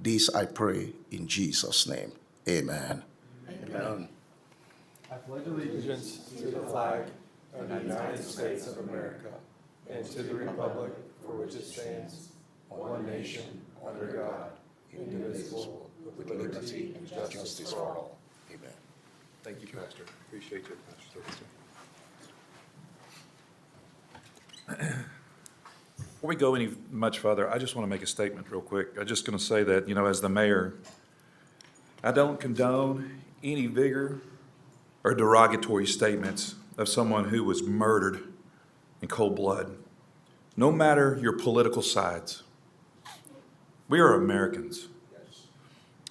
This I pray in Jesus' name. Amen. Amen. I pledge allegiance to the flag of the United States of America and to the republic for which it stands, one nation, under God, indivisible, with liberty and justice for all. Amen. Thank you, Pastor. Appreciate you, Pastor. Before we go any much further, I just want to make a statement real quick. I'm just going to say that, as the mayor, I don't condone any vigor or derogatory statements of someone who was murdered in cold blood, no matter your political sides. We are Americans.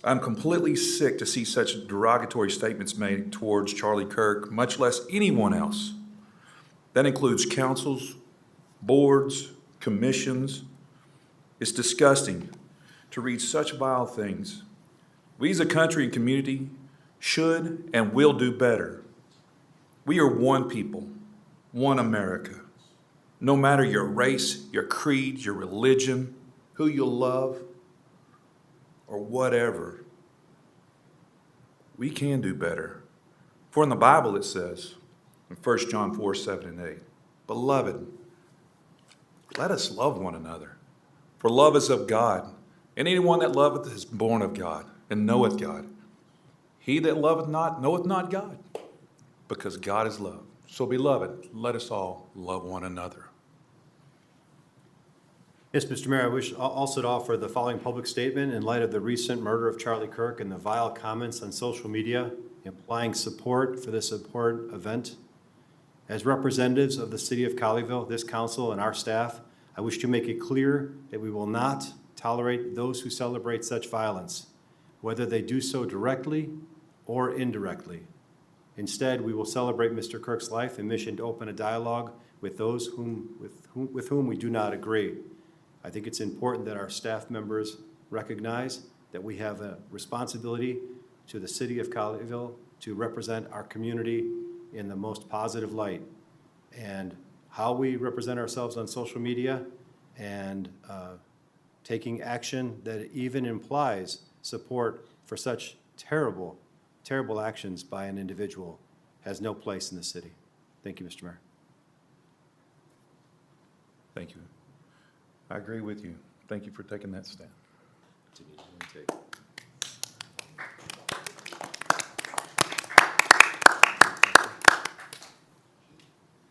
I'm completely sick to see such derogatory statements made towards Charlie Kirk, much less anyone else. That includes councils, boards, commissions. It's disgusting to read such vile things. We as a country and community should and will do better. We are one people, one America. No matter your race, your creed, your religion, who you love, or whatever, we can do better. For in the Bible it says, in 1 John 4, 7 and 8, Beloved, let us love one another, for love is of God, and anyone that loveth is born of God, and knoweth God. He that loveth not knoweth not God, because God is love. So beloved, let us all love one another. Yes, Mr. Mayor, I wish also to offer the following public statement in light of the recent murder of Charlie Kirk and the vile comments on social media implying support for this important event. As representatives of the city of Colleyville, this council, and our staff, I wish to make it clear that we will not tolerate those who celebrate such violence, whether they do so directly or indirectly. Instead, we will celebrate Mr. Kirk's life and mission to open a dialogue with those with whom we do not agree. I think it's important that our staff members recognize that we have a responsibility to the city of Colleyville to represent our community in the most positive light. And how we represent ourselves on social media and taking action that even implies support for such terrible, terrible actions by an individual has no place in the city. Thank you, Mr. Mayor. Thank you. I agree with you. Thank you for taking that stand.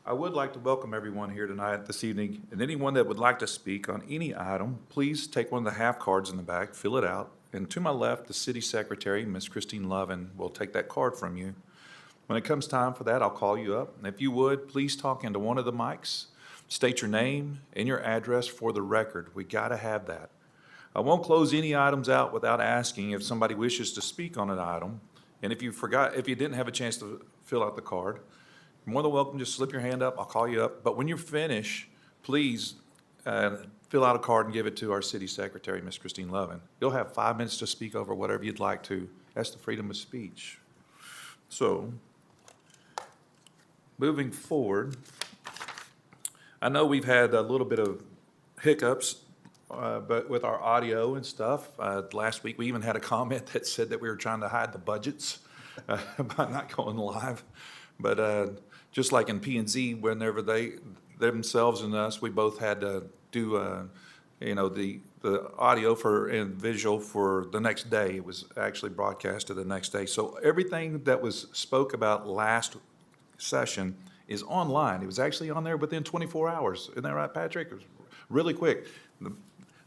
I would like to welcome everyone here tonight, this evening, and anyone that would like to speak on any item, please take one of the half cards in the back, fill it out, and to my left, the city secretary, Ms. Christine Lovin, will take that card from you. When it comes time for that, I'll call you up, and if you would, please talk into one of the mics. State your name and your address for the record. We got to have that. I won't close any items out without asking if somebody wishes to speak on an item. And if you didn't have a chance to fill out the card, you're more than welcome. Just slip your hand up. I'll call you up. But when you finish, please fill out a card and give it to our city secretary, Ms. Christine Lovin. You'll have 5 minutes to speak over whatever you'd like to. That's the freedom of speech. So, moving forward, I know we've had a little bit of hiccups, but with our audio and stuff. Last week, we even had a comment that said that we were trying to hide the budgets by not going live. But just like in P&Z, whenever they themselves and us, we both had to do, the audio and visual for the next day. It was actually broadcasted the next day. So everything that was spoke about last session is online. It was actually on there within 24 hours. Isn't that right, Patrick? It was really quick.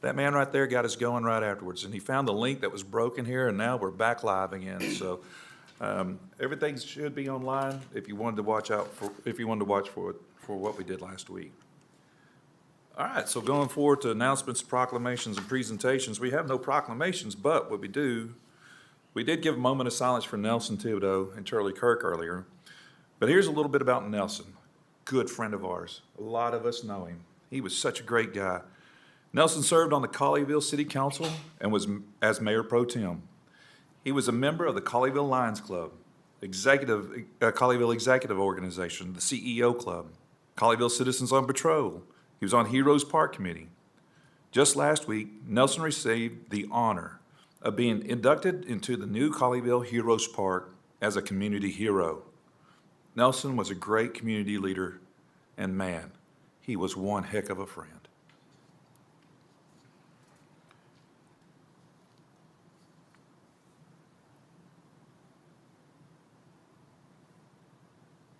That man right there got us going right afterwards, and he found the link that was broken here, and now we're back live again. So everything should be online if you wanted to watch for what we did last week. All right, so going forward to announcements, proclamations, and presentations, we have no proclamations, but what we did give a moment of silence for Nelson Thibodeau and Charlie Kirk earlier. But here's a little bit about Nelson, good friend of ours. A lot of us know him. He was such a great guy. Nelson served on the Colleyville City Council and was as Mayor Pro Tem. He was a member of the Colleyville Lions Club, Colleyville Executive Organization, the CEO Club, Colleyville Citizens on Patrol. He was on Heroes Park Committee. Just last week, Nelson received the honor of being inducted into the new Colleyville Heroes Park as a community hero. Nelson was a great community leader, and man, he was one heck of a friend.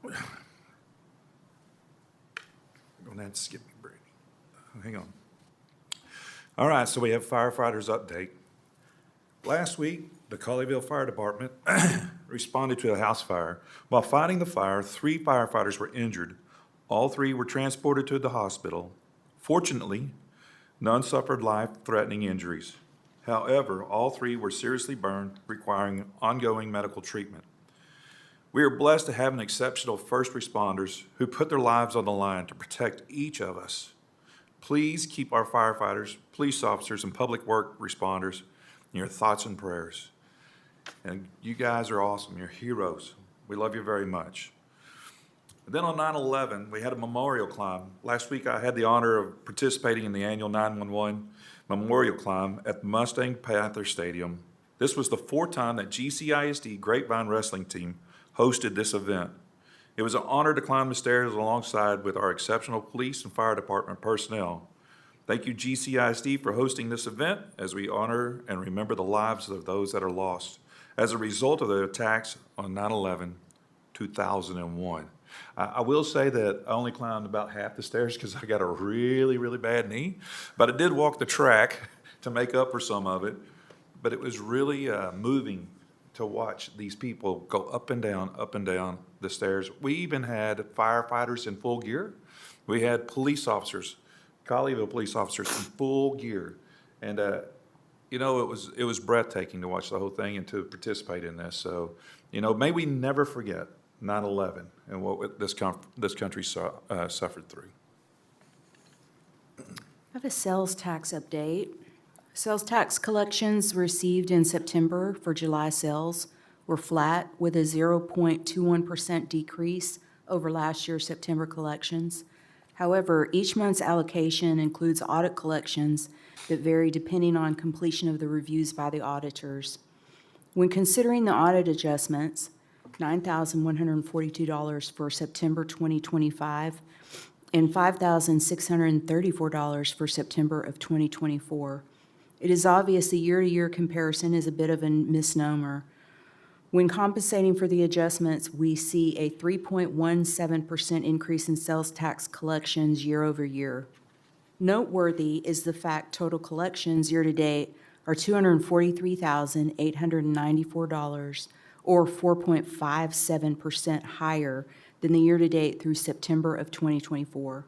I'm gonna have to skip me, Brady. Hang on. All right, so we have firefighters update. Last week, the Colleyville Fire Department responded to a house fire. While fighting the fire, 3 firefighters were injured. All 3 were transported to the hospital. Fortunately, none suffered life-threatening injuries. However, all 3 were seriously burned, requiring ongoing medical treatment. We are blessed to have an exceptional first responders who put their lives on the line to protect each of us. Please keep our firefighters, police officers, and public work responders in your thoughts and prayers. And you guys are awesome. You're heroes. We love you very much. Then on 9/11, we had a memorial climb. Last week, I had the honor of participating in the annual 911 memorial climb at the Mustang Panther Stadium. This was the 4th time that GCISD Grapevine Wrestling Team hosted this event. It was an honor to climb the stairs alongside with our exceptional police and fire department personnel. Thank you, GCISD, for hosting this event as we honor and remember the lives of those that are lost as a result of the attacks on 9/11, 2001. I will say that I only climbed about half the stairs because I got a really, really bad knee, but I did walk the track to make up for some of it. But it was really moving to watch these people go up and down the stairs. We even had firefighters in full gear. We had police officers, Colleyville police officers in full gear. And, you know, it was breathtaking to watch the whole thing and to participate in this. So, you know, may we never forget 9/11 and what this country suffered through. I have a sales tax update. Sales tax collections received in September for July sales were flat with a 0.21% decrease over last year's September collections. However, each month's allocation includes audit collections that vary depending on completion of the reviews by the auditors. When considering the audit adjustments, $9,142 for September 2025 and $5,634 for September of 2024. It is obvious the year-to-year comparison is a bit of a misnomer. When compensating for the adjustments, we see a 3.17% increase in sales tax collections year over year. Noteworthy is the fact total collections year-to-date are $243,894, or 4.57% higher than the year-to-date through September of 2024.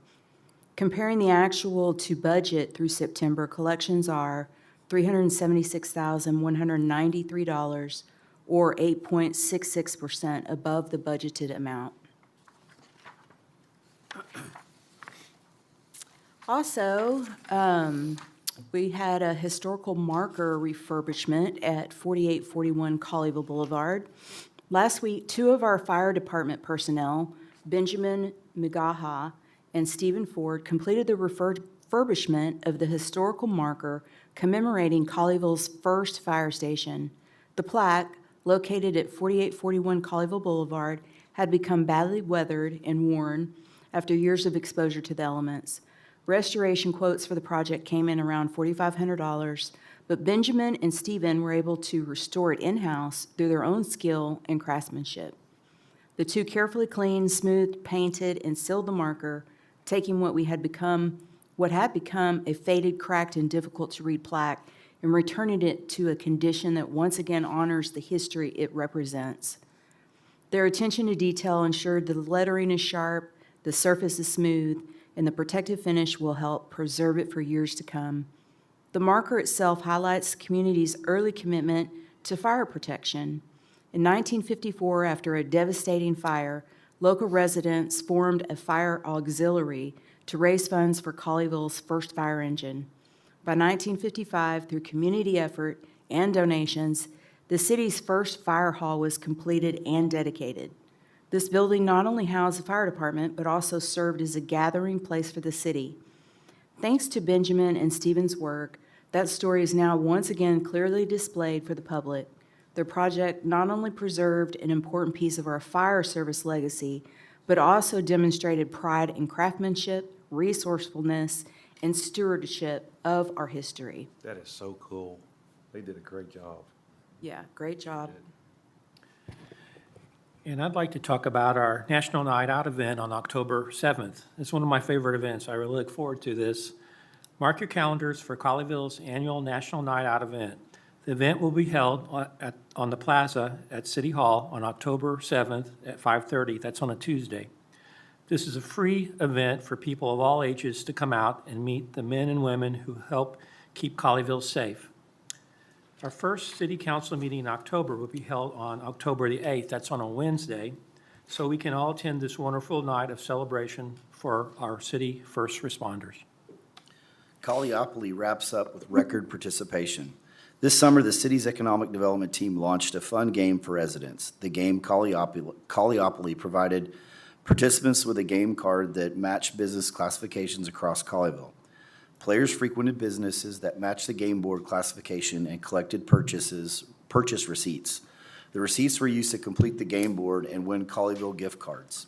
Comparing the actual to budget through September, collections are $376,193, or 8.66% above the budgeted amount. Also, we had a historical marker refurbishment at 4841 Colleyville Boulevard. Last week, 2 of our fire department personnel, Benjamin Migaha and Stephen Ford, completed the refurbishment of the historical marker commemorating Colleyville's first fire station. The plaque, located at 4841 Colleyville Boulevard, had become badly weathered and worn after years of exposure to the elements. Restoration quotes for the project came in around $4,500, but Benjamin and Stephen were able to restore it in-house through their own skill and craftsmanship. The 2 carefully cleaned, smoothed, painted, and sealed the marker, taking what had become a faded, cracked, and difficult-to-read plaque and returning it to a condition that once again honors the history it represents. Their attention to detail ensured the lettering is sharp, the surface is smooth, and the protective finish will help preserve it for years to come. The marker itself highlights the community's early commitment to fire protection. In 1954, after a devastating fire, local residents formed a fire auxiliary to raise funds for Colleyville's first fire engine. By 1955, through community effort and donations, the city's first fire hall was completed and dedicated. This building not only housed the fire department, but also served as a gathering place for the city. Thanks to Benjamin and Stephen's work, That story is now once again clearly displayed for the public. Their project not only preserved an important piece of our fire service legacy, but also demonstrated pride in craftsmanship, resourcefulness, and stewardship of our history. That is so cool. They did a great job. Yeah, great job. And I'd like to talk about our National Night Out event on October 7th. It's one of my favorite events. I really look forward to this. Mark your calendars for Colleyville's annual National Night Out event. The event will be held on the plaza at City Hall on October 7th at 5:30. That's on a Tuesday. This is a free event for people of all ages to come out and meet the men and women who help keep Colleyville safe. Our first city council meeting in October will be held on October the 8th. That's on a Wednesday, so we can all attend this wonderful night of celebration for our city first responders. Colleyville wraps up with record participation. This summer, the city's economic development team launched a fun game for residents. The game Colleyville provided participants with a game card that matched business classifications across Colleyville. Players frequented businesses that matched the game board classification and collected purchase receipts. The receipts were used to complete the game board and win Colleyville gift cards.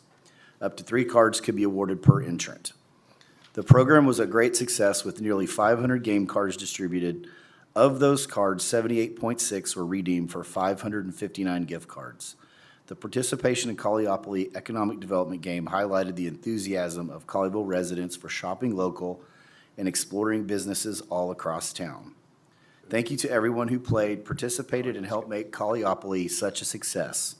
Up to 3 cards could be awarded per entrant. The program was a great success with nearly 500 game cards distributed. Of those cards, 78.6 were redeemed for 559 gift cards. The participation in Colleyville Economic Development Game highlighted the enthusiasm of Colleyville residents for shopping local and exploring businesses all across town. Thank you to everyone who played, participated, and helped make Colleyville such a success.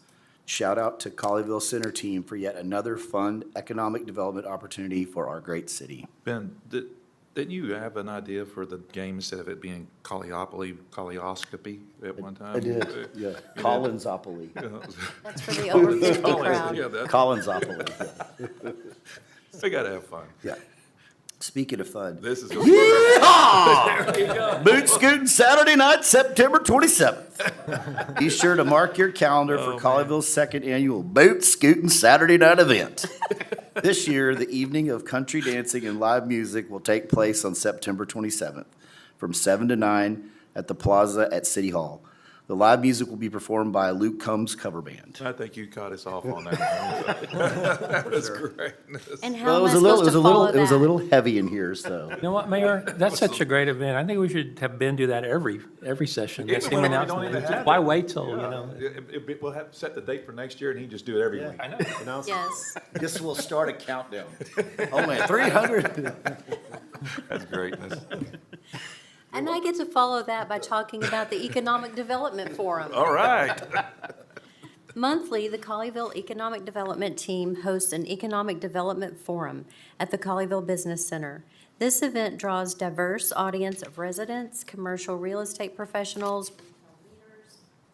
Shout out to Colleyville Center team for yet another fun economic development opportunity for our great city. Ben, didn't you have an idea for the game instead of it being Colleyoscopy at one time? Yeah. Collinsopoly. That's for the over 50 Collins, crowd. yeah, that, Collinsopoly, yeah. we gotta have fun. Yeah. Speaking of fun, This is gonna be Boot Scooting Saturday night, September 27th. Be sure to mark your calendar for Colleyville's second annual Boot Scooting Saturday night event. This year, the evening of country dancing and live music will take place on September 27th from 7 to 9 at the Plaza at City Hall. The live music will be performed by Luke Combs Cover Band. I think you caught us off on that. That was great. And how Well, am I supposed to follow it was a that? little heavy in here, so. You know what, Mayor? That's such a great event. I think we should have Ben do that every session. That's Even him when we don't announcing even it. have Why it. wait till, you know? We'll have, set the date for next year and he just do it every week. I know. Yes. Guess we'll start a countdown. Only 300. That's greatness. And I get to follow that by talking about the Economic Development Forum. All right. Monthly, the Colleyville Economic Development Team hosts an Economic Development Forum at the Colleyville Business Center. This event draws diverse audience of residents, commercial real estate professionals,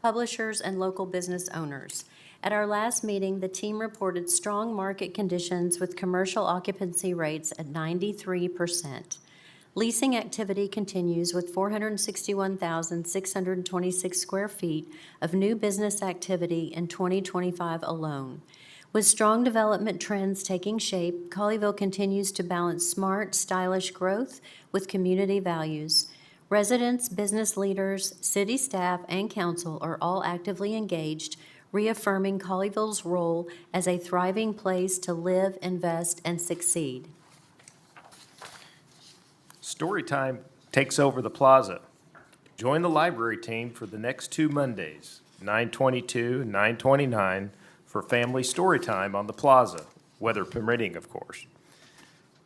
publishers, and local business owners. At our last meeting, the team reported strong market conditions with commercial occupancy rates at 93%. Leasing activity continues with 461,626 square feet of new business activity in 2025 alone. With strong development trends taking shape, Colleyville continues to balance smart, stylish growth with community values. Residents, business leaders, city staff, and council are all actively engaged, reaffirming Colleyville's role as a thriving place to live, invest, and succeed. Storytime takes over the plaza. Join the library team for the next 2 Mondays, 9/22 and 9/29, for family storytime on the plaza, weather permitting, of course.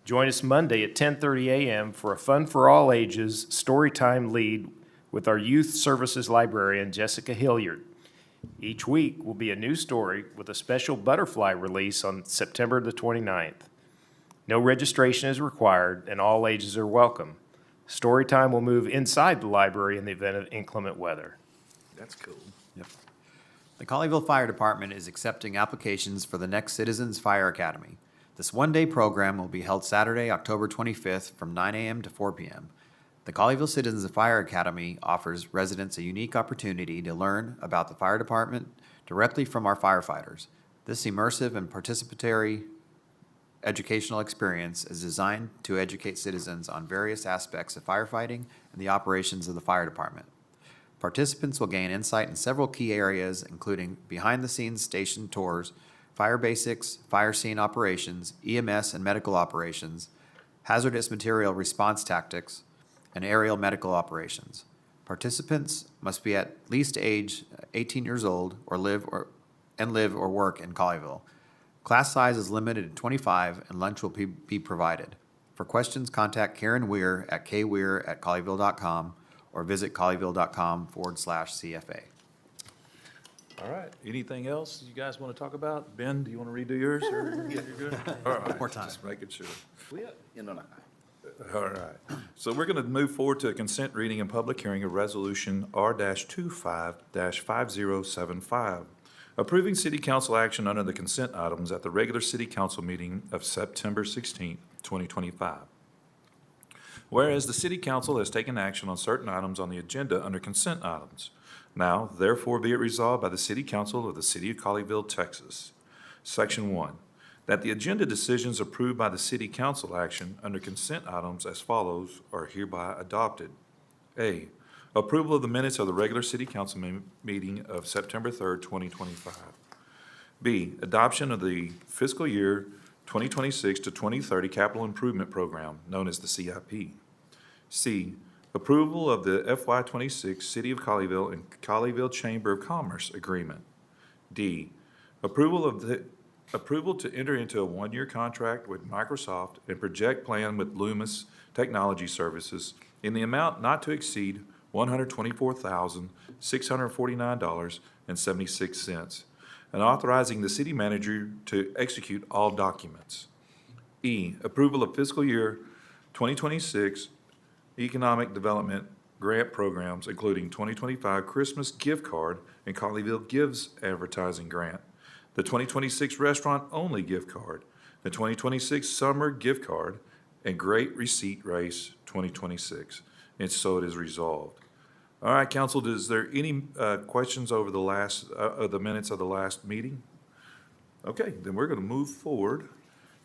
Join us Monday at 10:30 a.m. for a fun for all ages storytime lead with our youth services librarian, Jessica Hilliard. Each week will be a new story with a special butterfly release on September the 29th. No registration is required, and all ages are welcome. Storytime will move inside the library in the event of inclement weather. That's cool. The Colleyville Fire Department is accepting applications for the next Citizens Fire Academy. This one-day program will be held Saturday, October 25th from 9 a.m. to 4 p.m. The Colleyville Citizens Fire Academy offers residents a unique opportunity to learn about the fire department directly from our firefighters. This immersive and participatory educational experience is designed to educate citizens on various aspects of firefighting and the operations of the fire department. Participants will gain insight in several key areas, including behind-the-scenes station tours, fire basics, fire scene operations, EMS and medical operations, hazardous material response tactics, and aerial medical operations. Participants must be at least age 18 years old or live or work in Colleyville. Class size is limited to 25 and lunch will be provided. For questions, contact Karen Weir at kweir@colleyville.com or visit colleyville.com/CFA. All right, anything else you guys want to talk about? Ben, do you want to redo yours, or you're good? All right, More time. just making sure. No. All right, so we're going to move forward to a consent reading and public hearing of Resolution R-25-5075, approving city council action under the consent items at the regular city council meeting of September 16, 2025. Whereas the city council has taken action on certain items on the agenda under consent items. Now, therefore, be it resolved by the city council of the city of Colleyville, Texas. Section 1, that the agenda decisions approved by the city council action under consent items as follows are hereby adopted. A, approval of the minutes of the regular city council meeting of September 3rd, 2025. B, adoption of the fiscal year 2026 to 2030 capital improvement program, known as the CIP. C, approval of the FY26 City of Colleyville and Colleyville Chamber of Commerce agreement. D, approval to enter into a one-year contract with Microsoft and project plan with Loomis Technology Services in the amount not to exceed $124,649.76, and authorizing the city manager to execute all documents. E, approval of fiscal year 2026 economic development grant programs, including 2025 Christmas gift card and Colleyville Gives advertising grant, the 2026 restaurant-only gift card, the 2026 summer gift card, and Great Receipt Race 2026. And so it is resolved. All right, council, is there any questions over the the minutes of the last meeting? Okay, then we're going to move forward.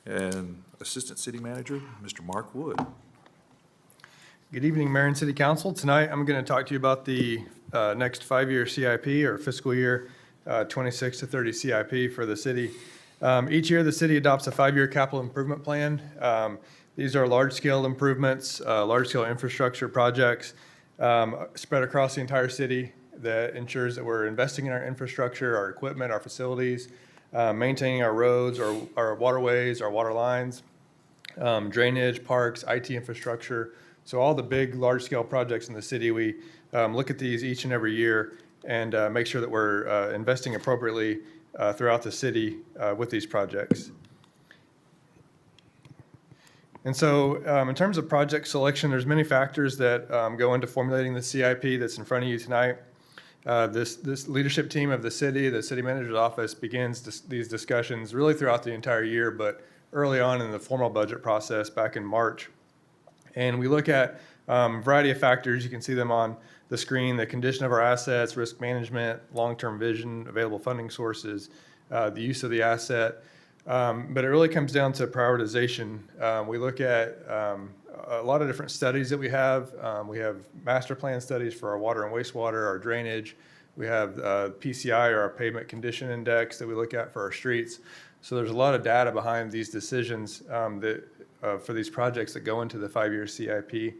And Assistant City Manager, Mr. Mark Wood. Good evening, Mayor and City Council. Tonight, I'm going to talk to you about the next five-year CIP, or fiscal year 26 to 30 CIP for the city. Each year, the city adopts a five-year capital improvement plan. These are large-scale improvements, large-scale infrastructure projects spread across the entire city that ensures that we're investing in our infrastructure, our equipment, our facilities, maintaining our roads, our waterways, our water lines, drainage, parks, IT infrastructure. So all the big, large-scale projects in the city, we look at these each and every year and make sure that we're investing appropriately throughout the city with these projects. And so in terms of project selection, there's many factors that go into formulating the CIP that's in front of you tonight. This leadership team of the city manager's office, begins these discussions really throughout the entire year, but early on in the formal budget process back in March. And we look at a variety of factors. You can see them on the screen: the condition of our assets, risk management, long-term vision, available funding sources, the use of the asset. But it really comes down to prioritization. We look at a lot of different studies that we have. We have master plan studies for our water and wastewater, our drainage. We have PCI, or our pavement condition index, that we look at for our streets. So there's a lot of data behind these decisions for these projects that go into the five-year CIP.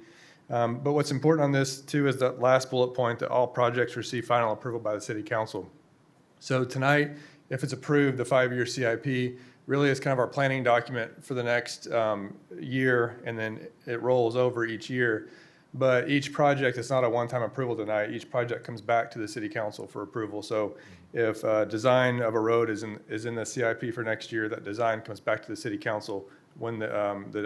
But what's important on this, too, is that last bullet point, that all projects receive final approval by the City Council. So tonight, if it's approved, the five-year CIP really is kind of our planning document for the next year, and then it rolls over each year. But each project, it's not a one-time approval tonight. Each project comes back to the City Council for approval. So if design of a road is in the CIP for next year, that design comes back to the City Council when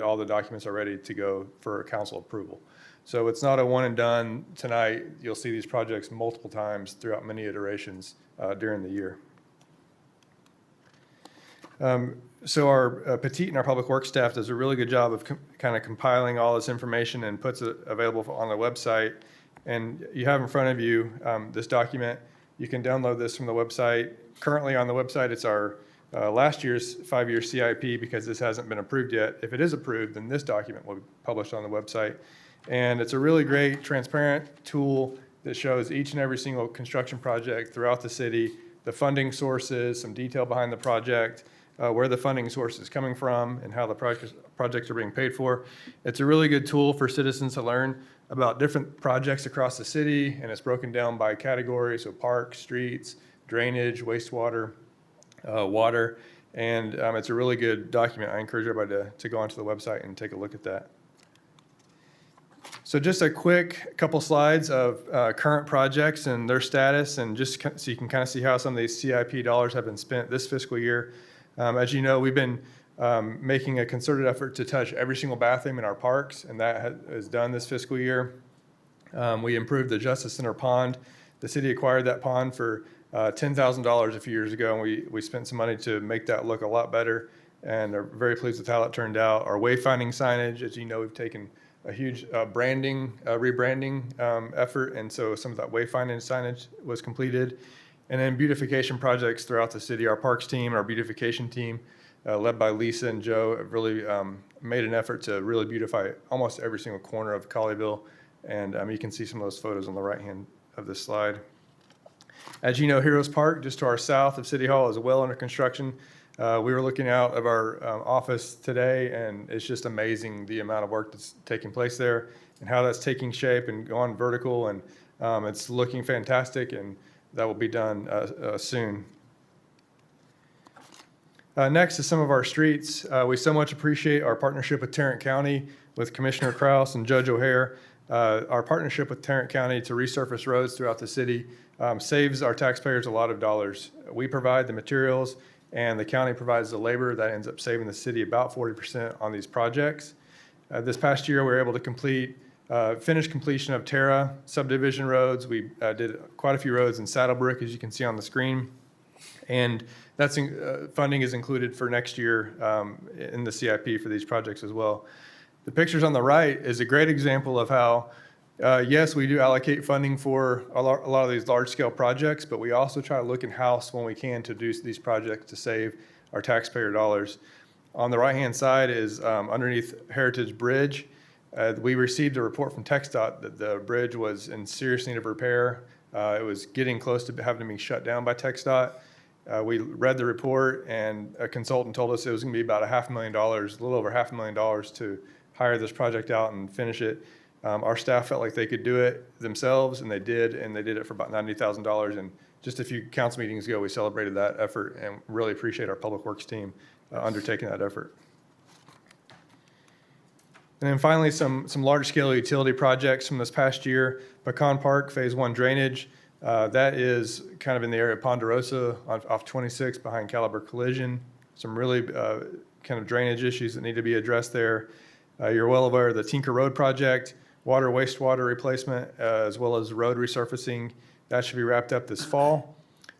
all the documents are ready to go for council approval. So it's not a one and done tonight. You'll see these projects multiple times throughout many iterations during the year. So our Petite and our public works staff does a really good job of kind of compiling all this information and puts it available on the website. And you have in front of you this document. You can download this from the website. Currently on the website, it's our last year's 5-year CIP because this hasn't been approved yet. If it is approved, then this document will be published on the website. And it's a really great, transparent tool that shows each and every single construction project throughout the city, the funding sources, some detail behind the project, where the funding source is coming from, and how the projects are being paid for. It's a really good tool for citizens to learn about different projects across the city, and it's broken down by category, so parks, streets, drainage, wastewater, water, and it's a really good document. I encourage everybody to go onto the website and take a look at that. So just a quick couple slides of current projects and their status, and just so you can kind of see how some of these CIP dollars have been spent this fiscal year. As you know, we've been making a concerted effort to touch every single bathroom in our parks, and that is done this fiscal year. We improved the Justice Center pond. The city acquired that pond for $10,000 a few years ago, and we spent some money to make that look a lot better, and are very pleased with how it turned out. Our wayfinding signage, as you know, we've taken a huge rebranding effort, and so some of that wayfinding signage was completed. And then beautification projects throughout the city. Our parks team, our beautification team, led by Lisa and Joe, have really made an effort to really beautify almost every single corner of Colleyville. And you can see some of those photos on the right hand of this slide. As you know, Heroes Park, just to our south of City Hall, is well under construction. We were looking out of our office today, and it's just amazing the amount of work that's taking place there and how that's taking shape and going vertical. And it's looking fantastic, and that will be done soon. Next is some of our streets. We so much appreciate our partnership with Tarrant County, with Commissioner Kraus and Judge O'Hare. Our partnership with Tarrant County to resurface roads throughout the city saves our taxpayers a lot of dollars. We provide the materials, and the county provides the labor. That ends up saving the city about 40% on these projects. This past year, we were able to finish completion of Terra subdivision roads. We did quite a few roads in Saddlebrook, as you can see on the screen. And that's funding is included for next year in the CIP for these projects as well. The pictures on the right is a great example of how, yes, we do allocate funding for a lot of these large-scale projects, but we also try to look in-house when we can to do these projects to save our taxpayer dollars. On the right-hand side is underneath Heritage Bridge. We received a report from TxDOT that the bridge was in serious need of repair. It was getting close to having to be shut down by TxDOT. We read the report, and a consultant told us it was going to be about $500,000, a little over $500,000 to hire this project out and finish it. Our staff felt like they could do it themselves, and they did it for about $90,000. And just a few council meetings ago, we celebrated that effort and really appreciate our Public Works team undertaking that effort. And then finally, some large-scale utility projects from this past year. Pecan Park Phase 1 drainage. That is kind of in the area of Ponderosa off 26 behind Caliber Collision. Some really kind of drainage issues that need to be addressed there. You're well aware of the Tinker Road project, water wastewater replacement, as well as road resurfacing. That should be wrapped up this fall.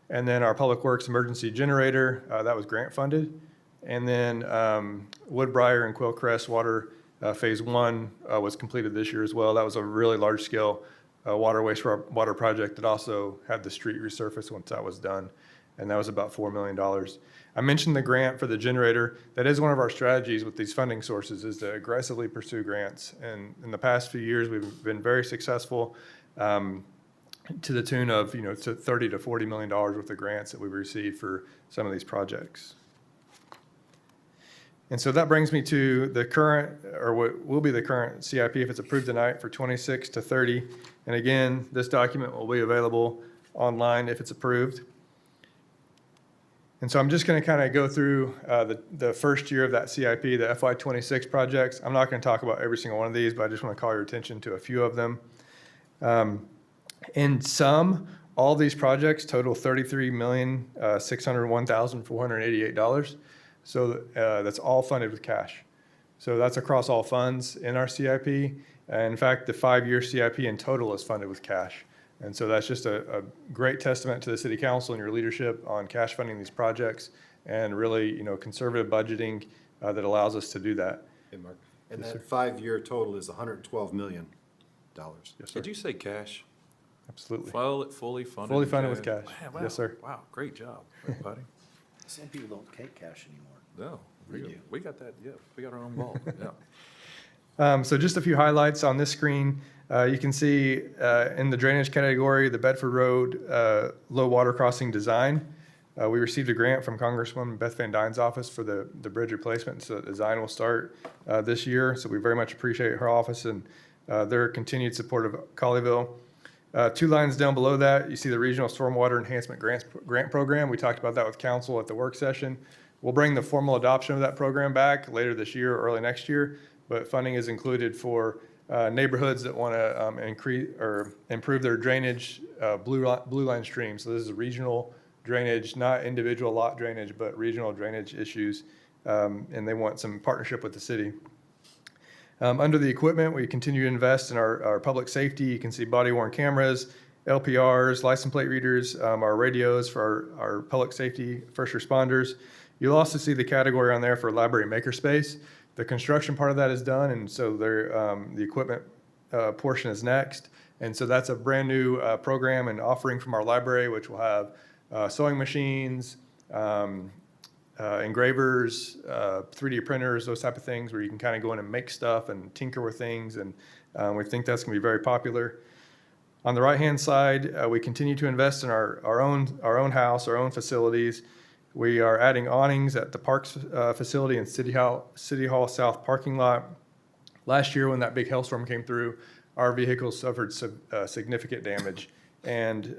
And then our Public Works emergency generator, that was grant funded. And then Woodbriar and Quillcrest water Phase 1 was completed this year as well. That was a really large-scale water wastewater project that also had the street resurfaced once that was done, and that was about $4 million. I mentioned the grant for the generator. That is one of our strategies with these funding sources, is to aggressively pursue grants. And in the past few years, we've been very successful to the tune of to $30 to $40 million worth of grants that we've received for some of these projects. And so that brings me to the current, or what will be the current CIP if it's approved tonight, for 26 to 30. And again, this document will be available online if it's approved. And so I'm just going to kind of go through the first year of that CIP, the FY26 projects. I'm not going to talk about every single one of these, but I just want to call your attention to a few of them. In sum, all these projects total $33,601,488. So that's all funded with cash. So that's across all funds in our CIP. And in fact, the 5-year CIP in total is funded with cash. And so that's just a great testament to the City Council and your leadership on cash funding these projects, and really, conservative budgeting that allows us to do that. Hey, Mark. And that 5-year total is $112 million. Yes, sir. Did you say cash? Absolutely. Fully funded? Fully funded with cash. Wow. Yes, sir. Wow, great job, everybody. Some people don't take cash anymore. No, We do. we got that, yeah, we got our own vault, yeah. So just a few highlights on this screen. You can see in the drainage category, the Bedford Road low water crossing design. We received a grant from Congresswoman Beth Van Dyne's office for the bridge replacement, so the design will start this year. So we very much appreciate her office and their continued support of Colleyville. 2 lines down below that, you see the Regional Stormwater Enhancement Grant Program. We talked about that with council at the work session. We'll bring the formal adoption of that program back later this year or early next year, but funding is included for neighborhoods that want to increase or improve their drainage, blue line streams. So this is regional drainage, not individual lot drainage, but regional drainage issues, and they want some partnership with the city. Under the equipment, we continue to invest in our public safety. You can see body-worn cameras, LPRs, license plate readers, our radios for our public safety first responders. You'll also see the category on there for library makerspace. The construction part of that is done, and so the equipment portion is next. And so that's a brand new program and offering from our library, which will have sewing machines, engravers, 3D printers, those type of things where you can kind of go in and make stuff and tinker with things. And we think that's going to be very popular. On the right-hand side, we continue to invest in our own house, our own facilities. We are adding awnings at the Parks facility and City Hall South parking lot. Last year, when that big hailstorm came through, our vehicles suffered significant damage. And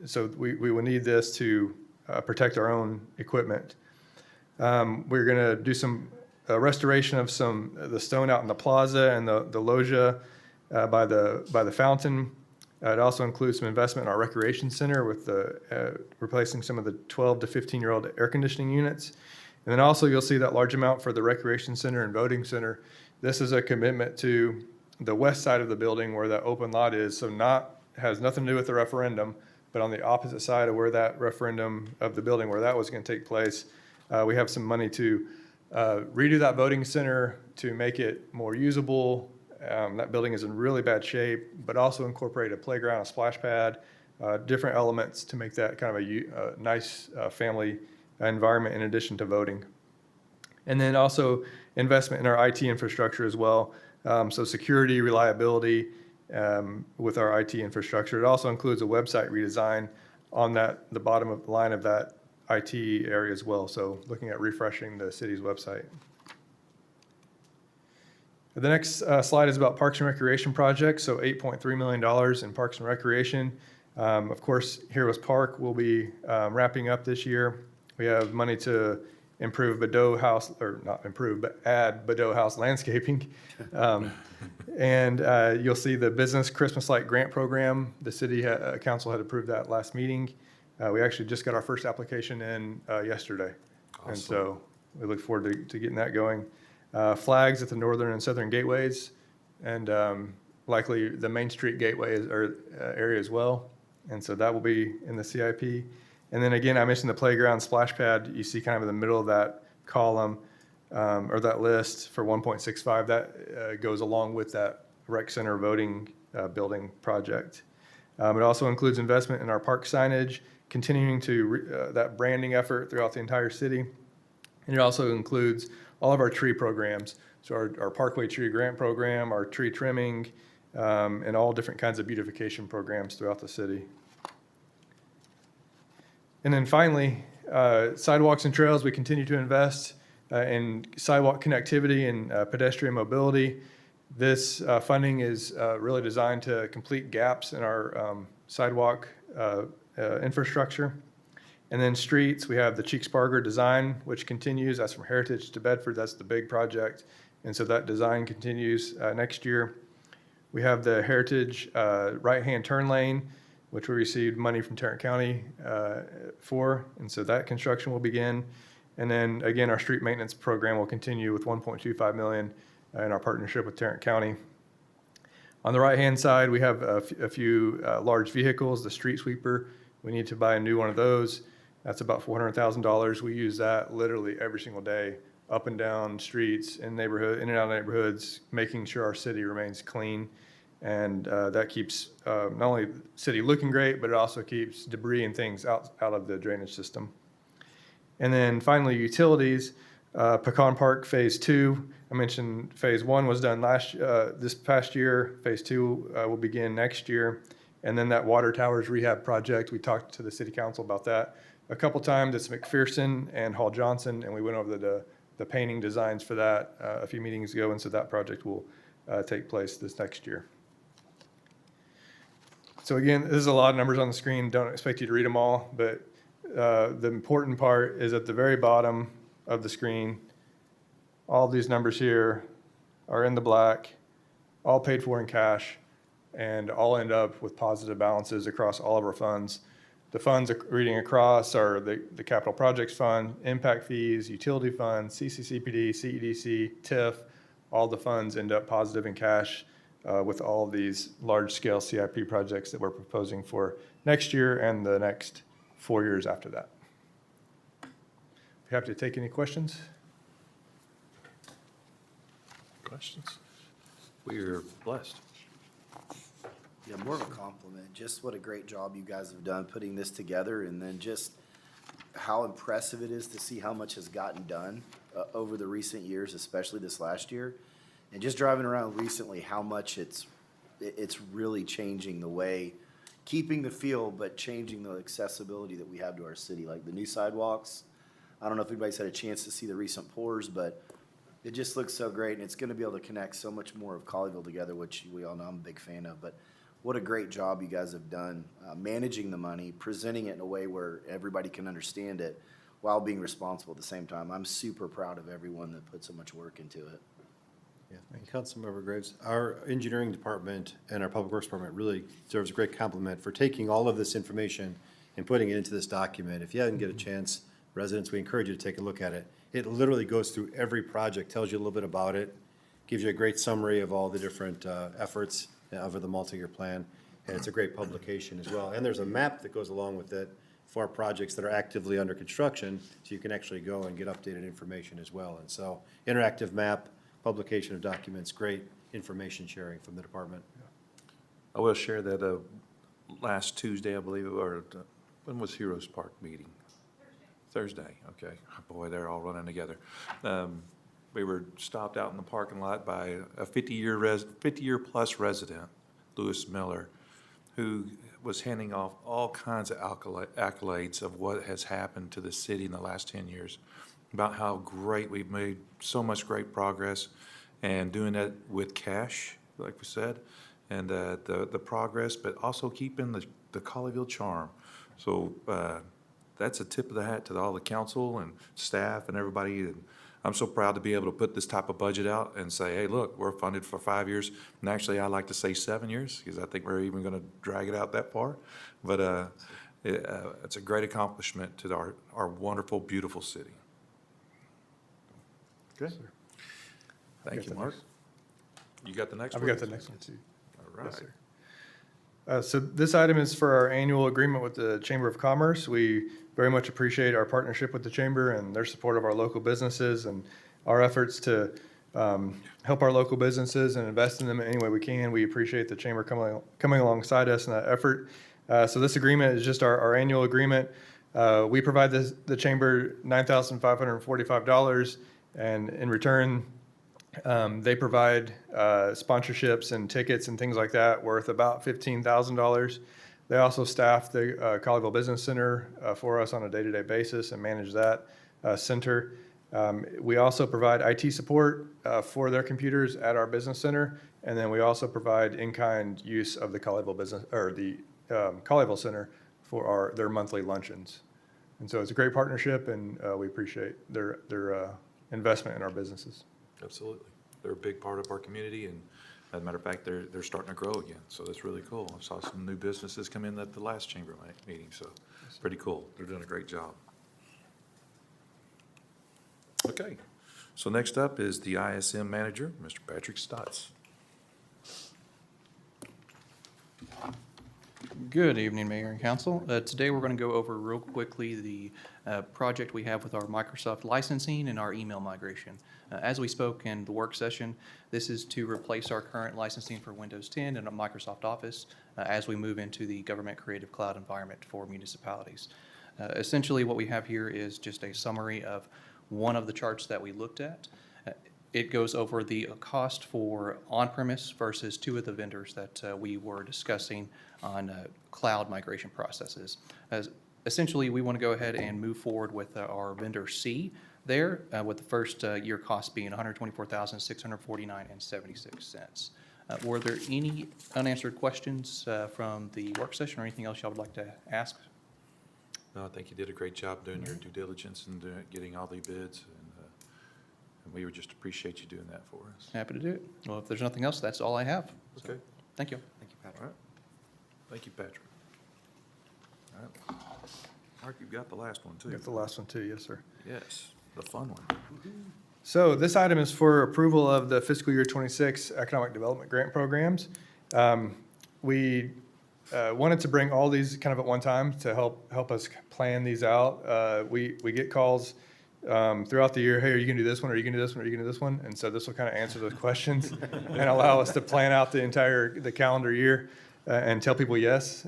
so we will need this to protect our own equipment. We're going to do some restoration of the stone out in the plaza and the loggia by the fountain. It also includes some investment in our recreation center with replacing some of the 12 to 15-year-old air conditioning units. And then also you'll see that large amount for the recreation center and voting center. This is a commitment to the west side of the building where that open lot is, so has nothing to do with the referendum, but on the opposite side of where that referendum of the building where that was going to take place, we have some money to redo that voting center to make it more usable. That building is in really bad shape, but also incorporate a playground, a splash pad, different elements to make that kind of a nice family environment in addition to voting. And then also investment in our IT infrastructure as well. So security, reliability with our IT infrastructure. It also includes a website redesign on the bottom of the line of that IT area as well. So looking at refreshing the city's website. The next slide is about Parks and Recreation projects, so $8.3 million in Parks and Recreation. Of course, Heroes Park will be wrapping up this year. We have money to improve Badeau House, or not improve, but add Badeau House landscaping. And you'll see the Business Christmas Light Grant Program. The City Council had approved that last meeting. We actually just got our first application in yesterday. Awesome. And so we look forward to getting that going. Flags at the northern and southern gateways, and likely the Main Street gateway area as well. And so that will be in the CIP. And then again, I mentioned the playground splash pad. You see kind of in the middle of that column or that list for 1.65. That goes along with that rec center voting building project. It also includes investment in our park signage, continuing to that branding effort throughout the entire city. And it also includes all of our tree programs. So our Parkway Tree Grant Program, our tree trimming, and all different kinds of beautification programs throughout the city. And then finally, sidewalks and trails, we continue to invest in sidewalk connectivity and pedestrian mobility. This funding is really designed to complete gaps in our sidewalk infrastructure. And then streets, we have the Cheeks-Barger design, which continues. That's from Heritage to Bedford. That's the big project. And so that design continues next year. We have the Heritage right-hand turn lane, which we received money from Tarrant County for. And so that construction will begin. And then again, our street maintenance program will continue with $1.25 million in our partnership with Tarrant County. On the right-hand side, we have a few large vehicles, the street sweeper. We need to buy a new one of those. That's about $400,000. We use that literally every single day, up and down streets, in and out of neighborhoods, making sure our city remains clean. And that keeps not only the city looking great, but it also keeps debris and things out of the drainage system. And then finally, utilities, Pecan Park Phase 2. I mentioned Phase 1 was done this past year. Phase 2 will begin next year. And then that water towers rehab project, we talked to the city council about that a couple times. It's McPherson and Hall Johnson, and we went over the painting designs for that a few meetings ago, and so that project will take place this next year. So again, this is a lot of numbers on the screen. Don't expect you to read them all, but the important part is at the very bottom of the screen. All these numbers here are in the black, all paid for in cash, and all end up with positive balances across all of our funds. The funds reading across are the Capital Projects Fund, impact fees, utility funds, CCCPD, CEDC, TIF. All the funds end up positive in cash with all of these large-scale CIP projects that we're proposing for next year and the next 4 years after that. Happy to take any questions. Questions? We are blessed. Yeah, more of a compliment. Just what a great job you guys have done putting this together, and then just how impressive it is to see how much has gotten done over the recent years, especially this last year. And just driving around recently, how much it's really changing the way, keeping the feel, but changing the accessibility that we have to our city, like the new sidewalks. I don't know if anybody's had a chance to see the recent pours, but it just looks so great, and it's going to be able to connect so much more of Colleyville together, which we all know I'm a big fan of. But what a great job you guys have done managing the money, presenting it in a way where everybody can understand it while being responsible at the same time. I'm super proud of everyone that put so much work into it. Yeah, and Councilmember Graves, our engineering department and our public works department really deserves a great compliment for taking all of this information and putting it into this document. If you hadn't get a chance, residents, we encourage you to take a look at it. It literally goes through every project, tells you a little bit about it, gives you a great summary of all the different efforts over the multi-year plan, and it's a great publication as well. And there's a map that goes along with it for projects that are actively under construction, so you can actually go and get updated information as well. And so, interactive map, publication of documents, great information sharing from the department. I will share that last Tuesday, I believe, when was Heroes Park meeting? Thursday, okay. Boy, they're all running together. We were stopped out in the parking lot by a 50-year plus resident, Lewis Miller, who was handing off all kinds of accolades of what has happened to the city in the last 10 years, about how great we've made so much great progress, and doing that with cash, like we said, and the progress, but also keeping the Colleyville charm. So that's a tip of the hat to all the council and staff and everybody. And I'm so proud to be able to put this type of budget out and say, hey, look, we're funded for 5 years. And actually, I like to say 7 years, because I think we're even going to drag it out that far. But it's a great accomplishment to our wonderful, beautiful city. Okay. Thank you, Mark. You got the next one? I've got the next one too. All right. Yes, sir. So this item is for our annual agreement with the Chamber of Commerce. We very much appreciate our partnership with the Chamber and their support of our local businesses and our efforts to help our local businesses and invest in them any way we can. We appreciate the Chamber coming alongside us in that effort. So this agreement is just our annual agreement. We provide the Chamber $9,545, and in return, they provide sponsorships and tickets and things like that worth about $15,000. They also staff the Colleyville Business Center for us on a day-to-day basis and manage that center. We also provide IT support for their computers at our business center, and then we also provide in-kind use of the Colleyville Colleyville Center for their monthly luncheons. And so it's a great partnership, and we appreciate their investment in our businesses. Absolutely. They're a big part of our community, and as a matter of fact, they're starting to grow again, so that's really cool. I saw some new businesses come in at the last chamber meeting, so it's pretty cool. They're doing a great job. Okay, so next up is the ISM manager, Mr. Patrick Stotts. Good evening, Mayor and Council. Today, we're going to go over real quickly the project we have with our Microsoft licensing and our email migration. As we spoke in the work session, this is to replace our current licensing for Windows 10 and Microsoft Office as we move into the Government Creative Cloud environment for municipalities. Essentially, what we have here is just a summary of one of the charts that we looked at. It goes over the cost for on-premise versus two of the vendors that we were discussing on cloud migration processes. Essentially, we want to go ahead and move forward with our vendor C there, with the first year cost being $124,649.76. Were there any unanswered questions from the work session or anything else y'all would like to ask? No, I think you did a great job doing your due diligence and getting all the bids, and we would just appreciate you doing that for us. Happy to do it. Well, if there's nothing else, that's all I have. So, Okay. thank you. Thank you, All Patrick. right. Thank you, Patrick. All right. Mark, you've got the last one, too. Got the last one too, yes, sir. Yes, the fun one. So this item is for approval of the fiscal year '26 economic development grant programs. We wanted to bring all these kind of at one time to help us plan these out. We get calls throughout the year, hey, are you gonna do this one, are you gonna do this one, are you gonna do this one? And so this will kind of answer those questions and allow us to plan out the calendar year and tell people yes,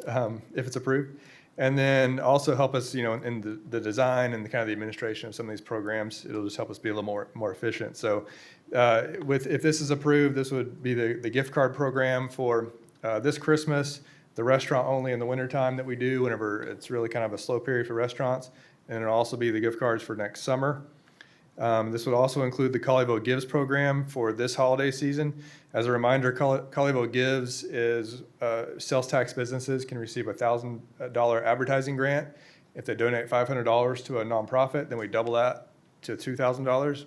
if it's approved. And then also help us, in the design and the kind of the administration of some of these programs. It'll just help us be a little more efficient. So if this is approved, this would be the gift card program for this Christmas, the restaurant only in the wintertime that we do whenever it's really kind of a slow period for restaurants. And it'll also be the gift cards for next summer. This would also include the Colleyville Gives program for this holiday season. As a reminder, Colleyville Gives is sales tax businesses can receive a $1,000 advertising grant. If they donate $500 to a nonprofit, then we double that to $2,000.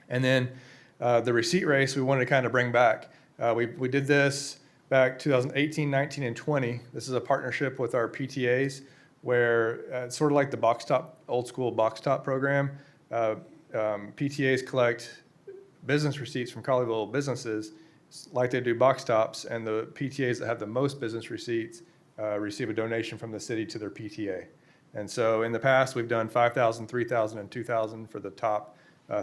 And then the receipt race we wanted to kind of bring back. We did this back 2018, 19, and 20. This is a partnership with our PTAs where it's sort of like the old school box top program. PTAs collect business receipts from Colleyville businesses like they do box tops, and the PTAs that have the most business receipts receive a donation from the city to their PTA. And so in the past, we've done $5,000, $3,000, and $2,000 for the top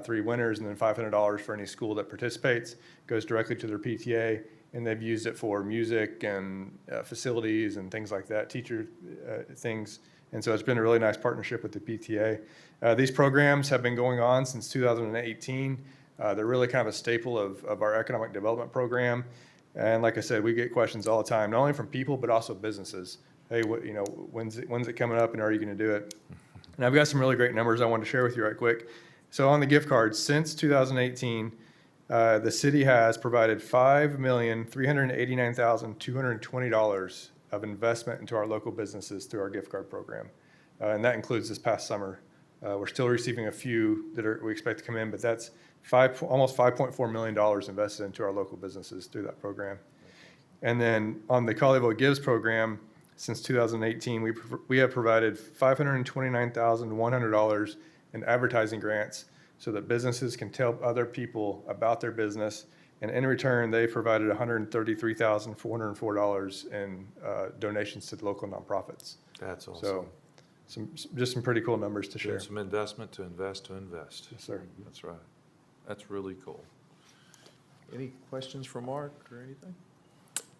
three winners, and then $500 for any school that participates, goes directly to their PTA, and they've used it for music and facilities and things like that, teacher things. And so it's been a really nice partnership with the PTA. These programs have been going on since 2018. They're really kind of a staple of our economic development program. And like I said, we get questions all the time, not only from people, but also businesses. Hey, when's it coming up and are you going to do it? And I've got some really great numbers I want to share with you right quick. So on the gift cards, since 2018, the city has provided $5,389,220 of investment into our local businesses through our gift card program. And that includes this past summer. We're still receiving a few that we expect to come in, but that's almost $5.4 million invested into our local businesses through that program. And then on the Colleyville Gives program, since 2018, we have provided $529,100 in advertising grants so that businesses can tell other people about their business. And in return, they provided $133,404 in donations to the local nonprofits. That's awesome. So just some pretty cool numbers to share. Doing some investment to invest to invest. Yes, sir. That's right. That's really cool. Any questions for Mark or anything?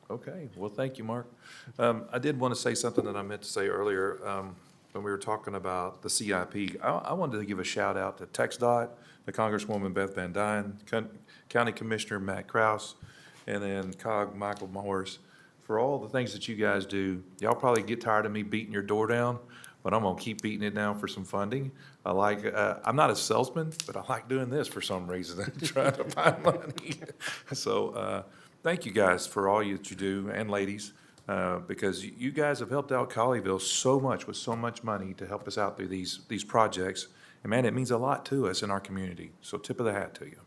Okay, well, thank you, Mark. I did want to say something that I meant to say earlier when we were talking about the CIP. I wanted to give a shout out to TxDOT, the Congresswoman Beth Van Dyne, County Commissioner Matt Kraus, and then COG Michael Morris for all the things that you guys do. Y'all probably get tired of me beating your door down, but I'm gonna keep beating it down for some funding. I'm not a salesman, but I like doing this for some reason, trying to find money. So, thank you guys for all that you do, and ladies, because you guys have helped out Colleyville so much with so much money to help us out through these projects. And man, it means a lot to us in our community. So tip of the hat to you.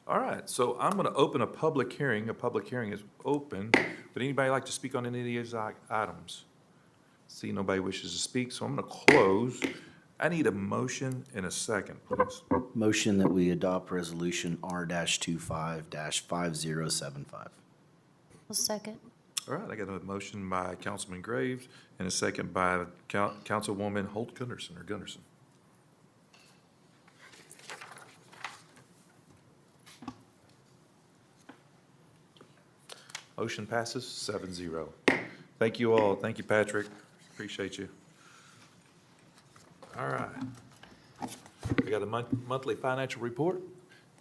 All right, so I'm gonna open a public hearing. A public hearing is open. Would anybody like to speak on any of these items? See, nobody wishes to speak, so I'm gonna close. I need a motion in a second, please. Motion that we adopt resolution R-25-5075. A second. All right, I got a motion by Councilman Graves and a second by Councilwoman Holt Gunderson, or Gunderson. Motion passes 7-0. Thank you all. Thank you, Patrick. Appreciate you. All right. We got a monthly financial report.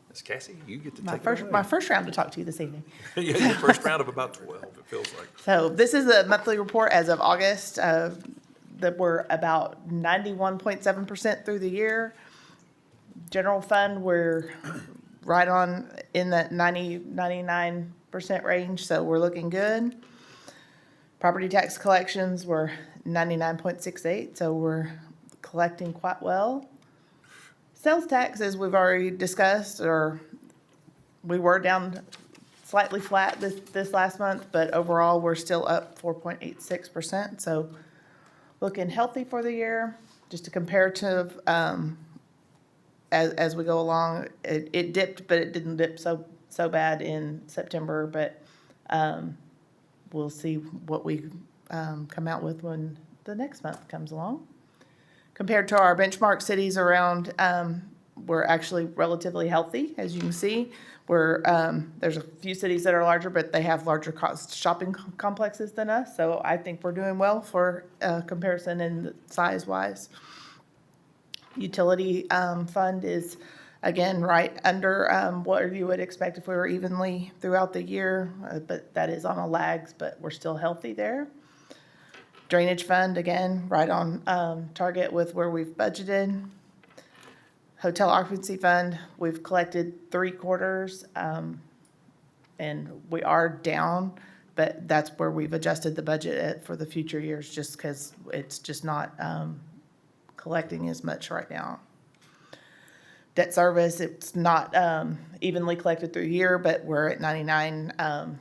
Ms. Cassie, you get to take it away. My first round to talk to you this evening. Yeah, your first round of about 12, it feels like. So this is the monthly report as of August, that we're about 91.7% through the year. General fund, we're right on in that 99% range, so we're looking good. Property tax collections were 99.68, so we're collecting quite well. Sales tax, as we've already discussed, we were down slightly flat this last month, but overall, we're still up 4.86%, so looking healthy for the year. Just a comparative, as we go along, it dipped, but it didn't dip so bad in September, but we'll see what we come out with when the next month comes along. Compared to our benchmark cities around, we're actually relatively healthy, as you can see. There's a few cities that are larger, but they have larger shopping complexes than us, so I think we're doing well for comparison and size-wise. Utility fund is, again, right under what you would expect if we were evenly throughout the year, but that is on a lags, but we're still healthy there. Drainage fund, again, right on target with where we've budgeted. Hotel occupancy fund, we've collected 3 quarters, and we are down, but that's where we've adjusted the budget for the future years, just because it's just not collecting as much right now. Debt service, it's not evenly collected through year, but we're at 99%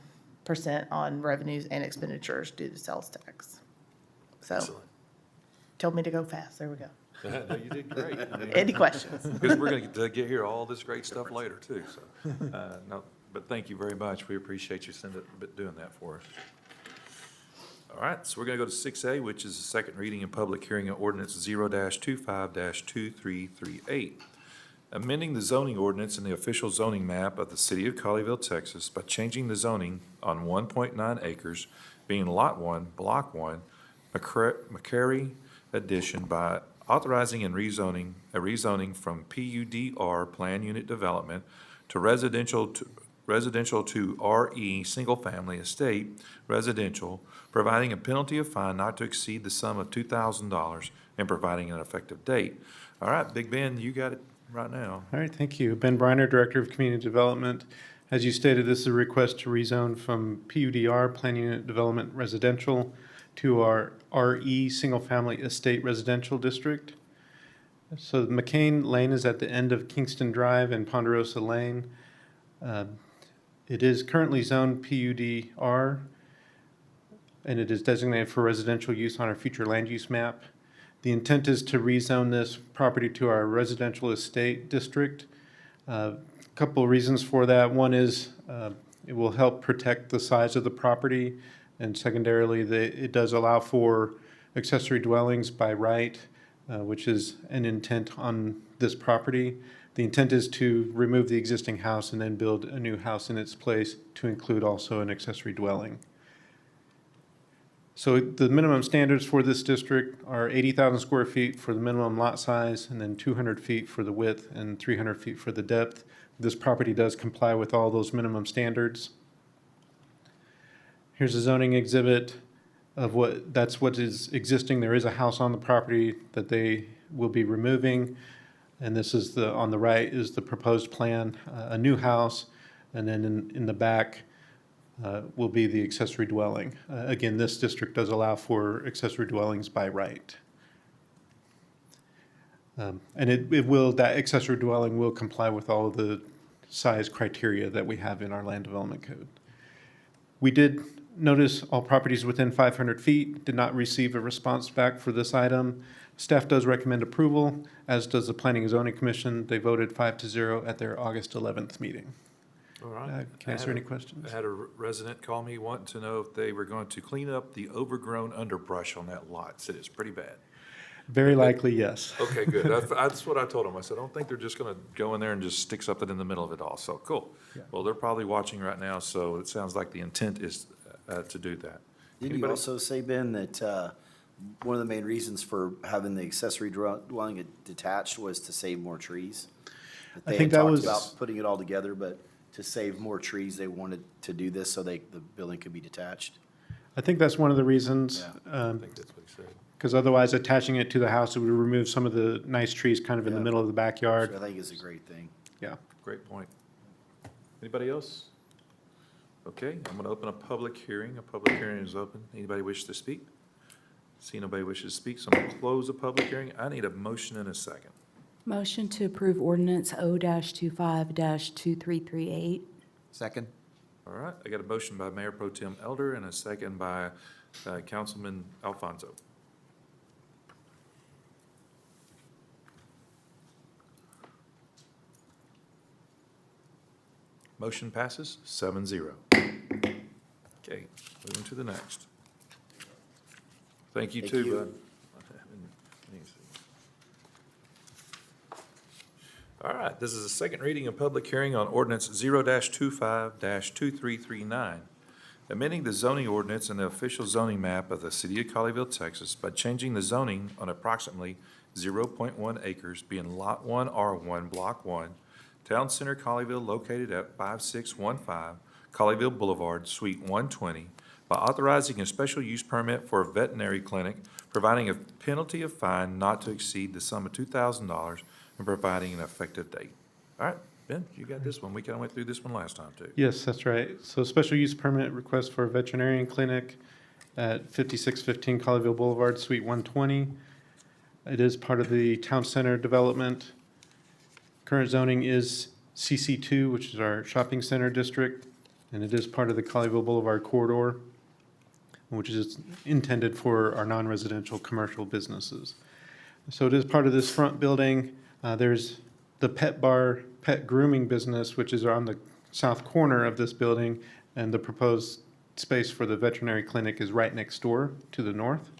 on revenues and expenditures due to sales tax. So, Excellent. told me to go fast, there we go. No, you did great. I mean, Any questions? because we're going to get here all this great stuff later, too, so. No, but thank you very much. We appreciate you doing that for us. All right, so we're going to go to 6A, which is the second reading and public hearing of ordinance 0-25-2338. Amending the zoning ordinance in the official zoning map of the city of Colleyville, Texas by changing the zoning on 1.9 acres, being Lot 1, Block 1, McCary addition by authorizing and rezoning from PUDR Plan Unit Development to residential to RE Single Family Estate Residential, providing a penalty of fine not to exceed the sum of $2,000 and providing an effective date. All right, Big Ben, you got it right now. All right, thank you. Ben Briner, Director of Community Development. As you stated, this is a request to rezone from PUDR, Plan Unit Development Residential, to our RE Single Family Estate Residential District. So McCain Lane is at the end of Kingston Drive and Ponderosa Lane. It is currently zoned PUDR, and it is designated for residential use on our future land use map. The intent is to rezone this property to our residential estate district. Couple of reasons for that. One is it will help protect the size of the property, and secondarily, it does allow for accessory dwellings by right, which is an intent on this property. The intent is to remove the existing house and then build a new house in its place to include also an accessory dwelling. So the minimum standards for this district are 80,000 square feet for the minimum lot size, and then 200 feet for the width and 300 feet for the depth. This property does comply with all those minimum standards. Here's a zoning exhibit of what is existing. There is a house on the property that they will be removing. And this is on the right is the proposed plan, a new house. And then in the back will be the accessory dwelling. Again, this district does allow for accessory dwellings by right. And that accessory dwelling will comply with all of the size criteria that we have in our land development code. We did notice all properties within 500 feet did not receive a response back for this item. Staff does recommend approval, as does the Planning and Zoning Commission. They voted 5-0 at their August 11th meeting. All right. Can I answer any questions? I had a resident call me wanting to know if they were going to clean up the overgrown underbrush on that lot. Said it's pretty bad. Very likely, yes. Okay, good. That's what I told them. I said, I don't think they're just going to go in there and just stick something in the middle of it all. So, cool. Yeah. Well, they're probably watching right now, so it sounds like the intent is to do that. Did you Anybody? also say, Ben, that one of the main reasons for having the accessory dwelling detached was to save more trees. I They think had that talked was- about putting it all together, but to save more trees, they wanted to do this so the building could be detached. I think that's one of the reasons, I think that's what he said. because otherwise attaching it to the house, it would remove some of the nice trees kind of in the Yeah. middle of the So backyard. I think it's a great thing. Yeah. Great point. Anybody else? Okay, I'm gonna open a public hearing. A public hearing is open. Anybody wish to speak? See nobody wishes to speak, so I'm gonna close the public hearing. I need a motion in a second. Motion to approve ordinance O-25-2338. Second? All right, I got a motion by Mayor Pro Tem Elder and a second by Councilman Alfonso. Motion passes 7-0. Okay, moving to the next. Thank you Thank too, you. bud. Let me see. All right, this is a second reading and public hearing on ordinance 0-25-2339, amending the zoning ordinance and the official zoning map of the city of Colleyville, Texas by changing the zoning on approximately 0.1 acres, being Lot 1 R1, Block 1, Town Center, Colleyville, located at 5615 Colleyville Boulevard, Suite 120, by authorizing a special use permit for a veterinary clinic, providing a penalty of fine not to exceed the sum of $2,000, and providing an effective date. All right, Ben, you got this one. We kind of went through this one last time, too. Yes, that's right. So special use permit request for a veterinarian clinic at 5615 Colleyville Boulevard, Suite 120. It is part of the town center development. Current zoning is CC2, which is our shopping center district, and it is part of the Colleyville Boulevard corridor, which is intended for our non-residential commercial businesses. So it is part of this front building. There's the pet bar, pet grooming business, which is on the south corner of this building, and the proposed space for the veterinary clinic is right next door to the north.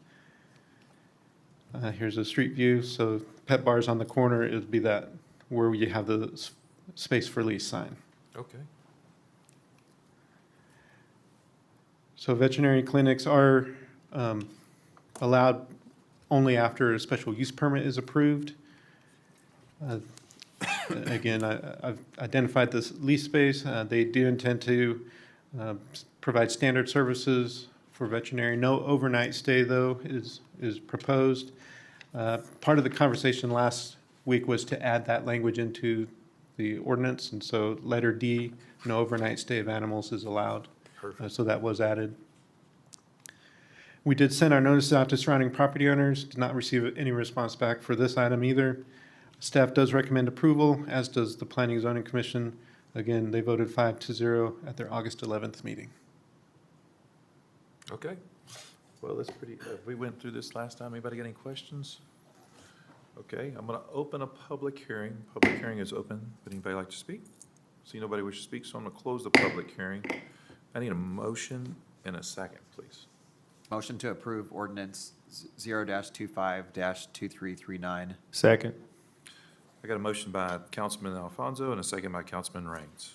Here's a street view. So pet bar's on the corner. It would be that where you have the space for lease sign. Okay. So veterinary clinics are allowed only after a special use permit is approved. Again, I've identified this lease space. They do intend to provide standard services for veterinary. No overnight stay, though, is proposed. Part of the conversation last week was to add that language into the ordinance, and so letter D, no overnight stay of animals is allowed. Perfect. So that was added. We did send our notices out to surrounding property owners, did not receive any response back for this item either. Staff does recommend approval, as does the Planning and Zoning Commission. Again, they voted 5-0 at their August 11th meeting. Okay. Well, that's pretty, we went through this last time. Anybody got any questions? Okay, I'm going to open a public hearing. Public hearing is open. Would anybody like to speak? See nobody wish to speak, so I'm going to close the public hearing. I need a motion and a second, please. Motion to approve ordinance 0-25-2339. Second. I got a motion by Councilman Alfonso and a second by Councilman Raines.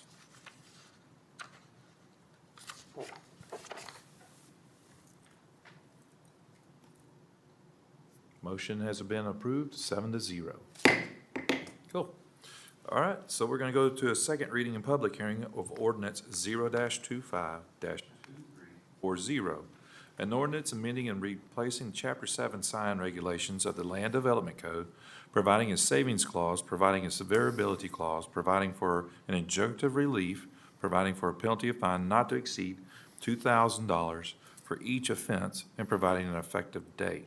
Motion has been approved, 7-0. Cool. All right, so we're going to go to a second reading and public hearing of ordinance 0-25-2340. An ordinance amending and replacing Chapter 7 sign regulations of the Land Development Code, providing a savings clause, providing a severability clause, providing for an injunctive relief, providing for a penalty of fine not to exceed $2,000 for each offense, and providing an effective date.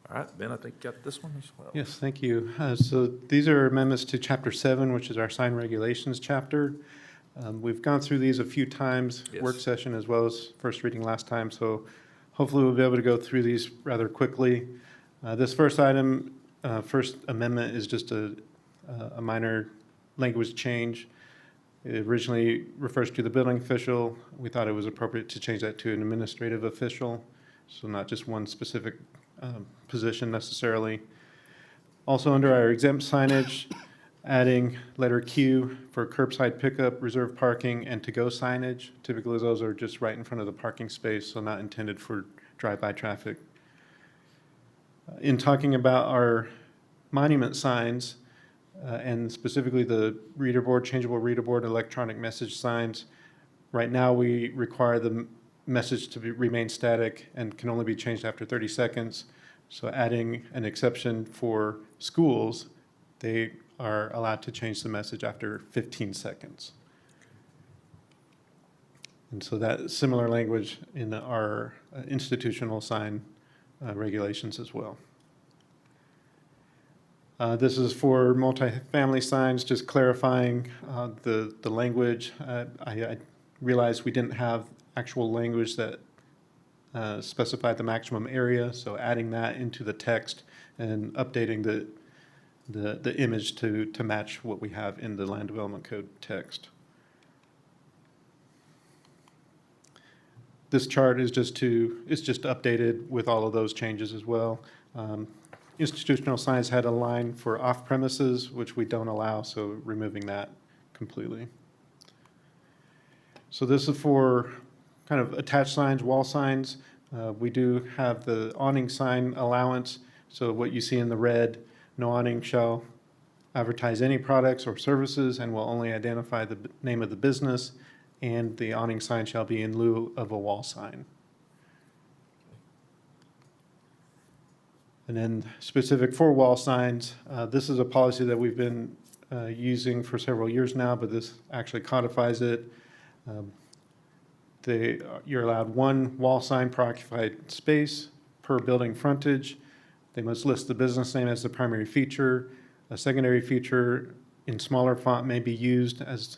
All right, Ben, I think you got this one as well. Yes, thank you. So these are amendments to Chapter 7, which is our sign regulations chapter. We've gone through these a few times, Yes. work session as well as first reading last time, so hopefully we'll be able to go through these rather quickly. This first item, first amendment is just a minor language change. It originally refers to the building official. We thought it was appropriate to change that to an administrative official, so not just one specific position necessarily. Also under our exempt signage, adding letter Q for curbside pickup, reserved parking, and to-go signage. Typically, those are just right in front of the parking space, so not intended for drive-by traffic. In talking about our monument signs, and specifically the reader board, changeable reader board, electronic message signs, right now we require the message to remain static and can only be changed after 30 seconds. So adding an exception for schools, they are allowed to change the message after 15 seconds. And so that similar language in our institutional sign regulations as well. This is for multifamily signs, just clarifying the language. I realized we didn't have actual language that specified the maximum area, so adding that into the text and updating the image to match what we have in the Land Development Code text. This chart is just updated with all of those changes as well. Institutional signs had a line for off premises, which we don't allow, so removing that completely. So this is for kind of attached signs, wall signs. We do have the awning sign allowance. So what you see in the red, no awning shall advertise any products or services and will only identify the name of the business, and the awning sign shall be in lieu of a wall sign. And then specific for wall signs, this is a policy that we've been using for several years now, but this actually codifies it. You're allowed one wall sign per occupied space per building frontage. They must list the business name as the primary feature. A secondary feature in smaller font may be used as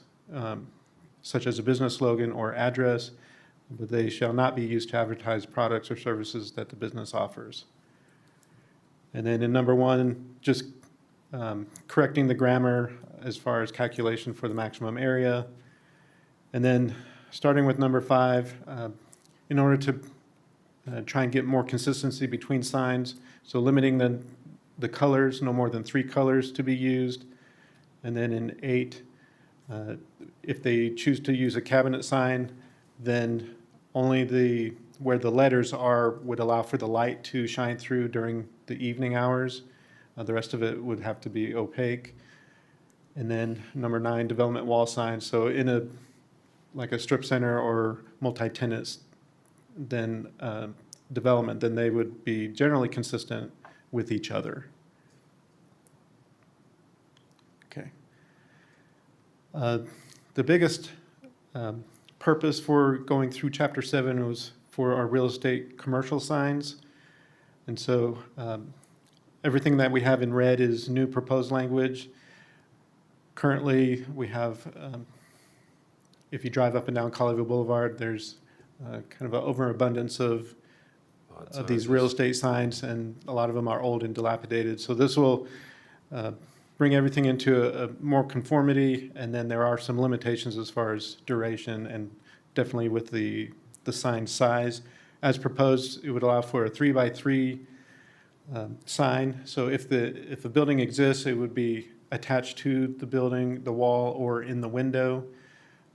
such as a business slogan or address, but they shall not be used to advertise products or services that the business offers. And then in number 1, just correcting the grammar as far as calculation for the maximum area. And then starting with number 5, in order to try and get more consistency between signs, so limiting the colors, no more than 3 colors to be used. And then in 8, if they choose to use a cabinet sign, then only where the letters are would allow for the light to shine through during the evening hours. The rest of it would have to be opaque. And then number 9, development wall signs. So in like a strip center or multi-tenant then development, then they would be generally consistent with each other. Okay. The biggest purpose for going through Chapter 7 was for our real estate commercial signs. And so everything that we have in red is new proposed language. Currently, we have, if you drive up and down Colleyville Boulevard, there's kind of an overabundance of these real estate signs, and a lot of them are old and dilapidated. So this will bring everything into a more conformity, and then there are some limitations as far as duration and definitely with the sign size. As proposed, it would allow for a 3x3 sign. So if a building exists, it would be attached to the building, the wall, or in the window.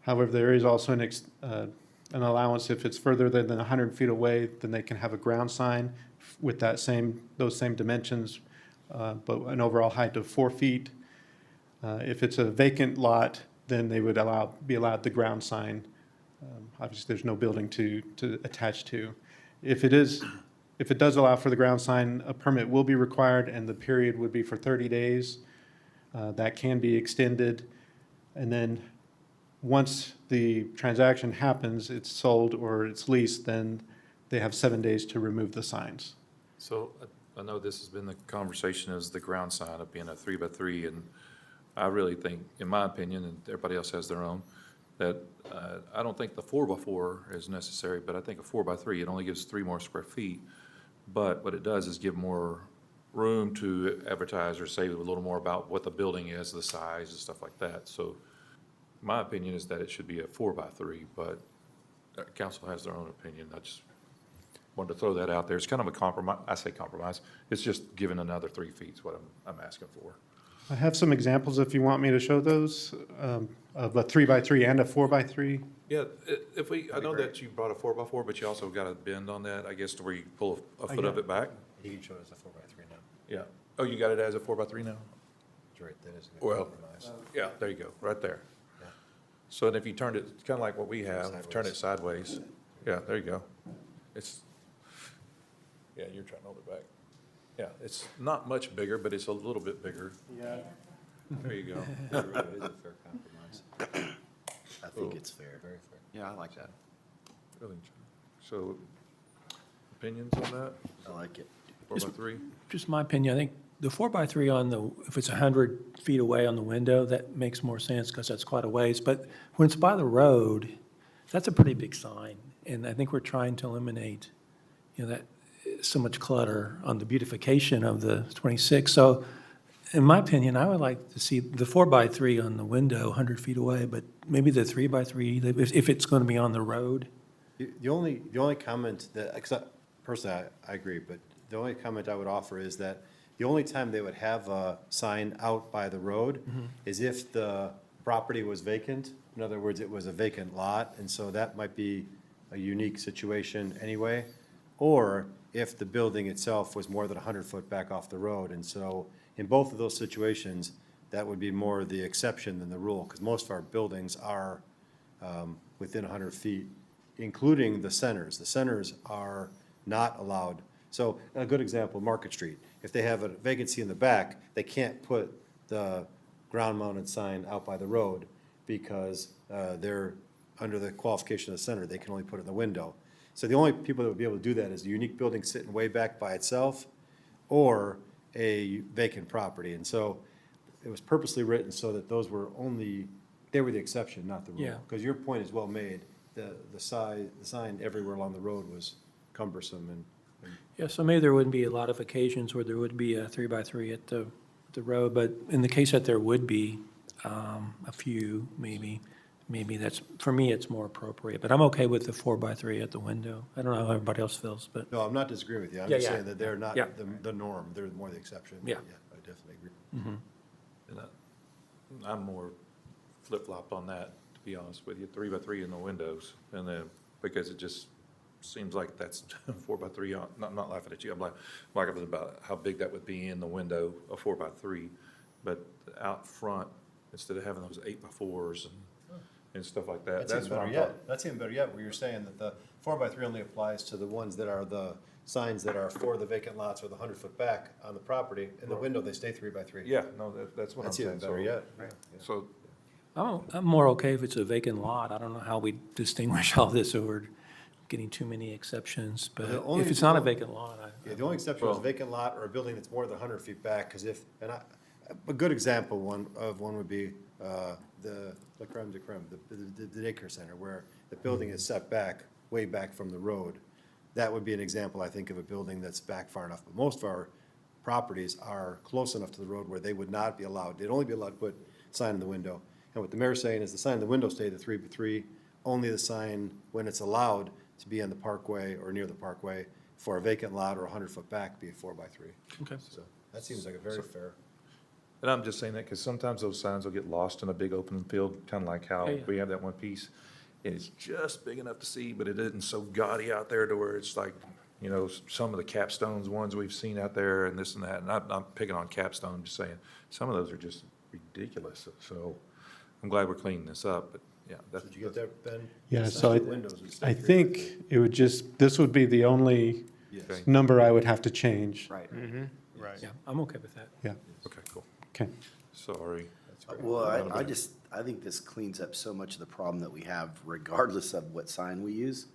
However, there is also an allowance if it's further than 100 feet away, then they can have a ground sign with those same dimensions, but an overall height of 4 feet. If it's a vacant lot, then they would be allowed the ground sign. Obviously, there's no building to attach to. If it does allow for the ground sign, a permit will be required, and the period would be for 30 days. That can be extended. And then once the transaction happens, it's sold or it's leased, then they have 7 days to remove the signs. So I know this has been the conversation as the ground sign of being a 3x3, and I really think, in my opinion, and everybody else has their own, that I don't think the 4x4 is necessary, but I think a 4x3, it only gives 3 more square feet. But what it does is give more room to advertise or say a little more about what the building is, the size and stuff like that. So my opinion is that it should be a 4x3, but council has their own opinion. I just wanted to throw that out there. It's kind of a compromise. I say compromise. It's just giving another 3 feet is what I'm asking for. I have some examples if you want me to show those, of a 3x3 and a 4x3. Yeah, I know that you brought a 4x4, but you also got a bend on that, I guess, to where you pull a foot of it back. He can show us a 4x3 now. Yeah. Oh, you got it as a 4x3 now? That's right, that is a good Well, compromise. yeah, there you go, right there. Yeah. So and if you turned it, kind of like what we have, turn it sideways. Yeah, there you go. It's, yeah, you're trying to hold it back. Yeah, it's not much bigger, but it's a little bit bigger. Yeah. There you go. It is a fair compromise. I think it's fair. Very fair. Yeah, I like that. Really. So, opinions on that? I like it. 4x3? Just my opinion, I think the 4x3 on the, if it's 100 feet away on the window, that makes more sense because that's quite a ways. But when it's by the road, that's a pretty big sign. And I think we're trying to eliminate, that so much clutter on the beautification of the 26. So in my opinion, I would like to see the 4x3 on the window 100 feet away, but maybe the 3x3, if it's going to be on the road. The only comment that, because personally, I agree, but the only comment I would offer is that the only time they would have a sign out by the road is if the property was vacant. In other words, it was a vacant lot, and so that might be a unique situation anyway. Or if the building itself was more than 100 foot back off the road. And so in both of those situations, that would be more the exception than the rule, because most of our buildings are within 100 feet, including the centers. The centers are not allowed. So a good example, Market Street. If they have a vacancy in the back, they can't put the ground-mounted sign out by the road because they're under the qualification of the center. They can only put it in the window. So the only people that would be able to do that is a unique building sitting way back by itself or a vacant property. And so it was purposely written so that those were only, they were the exception, not the rule. Yeah. Because your point is well made. The sign everywhere along the road was cumbersome and Yeah, so maybe there wouldn't be a lot of occasions where there would be a 3x3 at the road, but in the case that there would be a few, maybe that's, for me, it's more appropriate. But I'm okay with the 4x3 at the window. I don't know how everybody else feels, but, no, I'm not disagreeing with you. I'm Yeah, just yeah. saying that they're not Yeah. the norm. They're more the exception. Yeah. I definitely agree. And I'm more flip-flopped on that, to be honest with you, 3x3 in the windows, and then, because it just seems like that's 4x3, not laughing at you, I'm like about how big that would be in the window, a 4x3, but out front, instead of having those 8x4s and stuff like that, that's what I'm talking. That's even better yet, where you're saying that the 4x3 only applies to the ones that are the signs that are for the vacant lots or the 100-foot back on the property. In the window, they stay 3x3. Yeah, no, that's what I'm That's saying. even better yet. So, I'm more okay if it's a vacant lot. I don't know how we distinguish all this, or we're getting too many exceptions, but The only- if it's not a vacant lot, Yeah, the only exception is a Well- vacant lot or a building that's more than 100 feet back, because a good example one would be the creme de creme, the daycare center, where the building is set back, way back from the road. That would be an example, I think, of a building that's back far enough. But most of our properties are close enough to the road where they would not be allowed. They'd only be allowed to put sign in the window. And what the mayor's saying is the sign in the window stay the 3x3, only the sign when it's allowed to be on the parkway or near the parkway for a vacant lot or a 100-foot back be a 4x3. Okay. So that seems like a very fair. and I'm just saying that because sometimes those signs will get lost in a big open field, kind of like how Yeah, yeah. we have that one piece. And it's just big enough to see, but it isn't so gaudy out there to where it's like, some of the capstones ones we've seen out there and this and that. And I'm not picking on capstone, I'm just saying, some of those are just ridiculous. So I'm glad we're cleaning this up, but yeah. Did you get that, Ben? Yeah, Signs so in the windows would stay I 3x3. think it would this would be the only Yes. Okay. number I would have to change. Right. Right. Yeah, I'm okay with that. Yeah, Okay, cool. okay. Sorry. Well, I think this cleans up so much of the problem that we have regardless of what sign we use.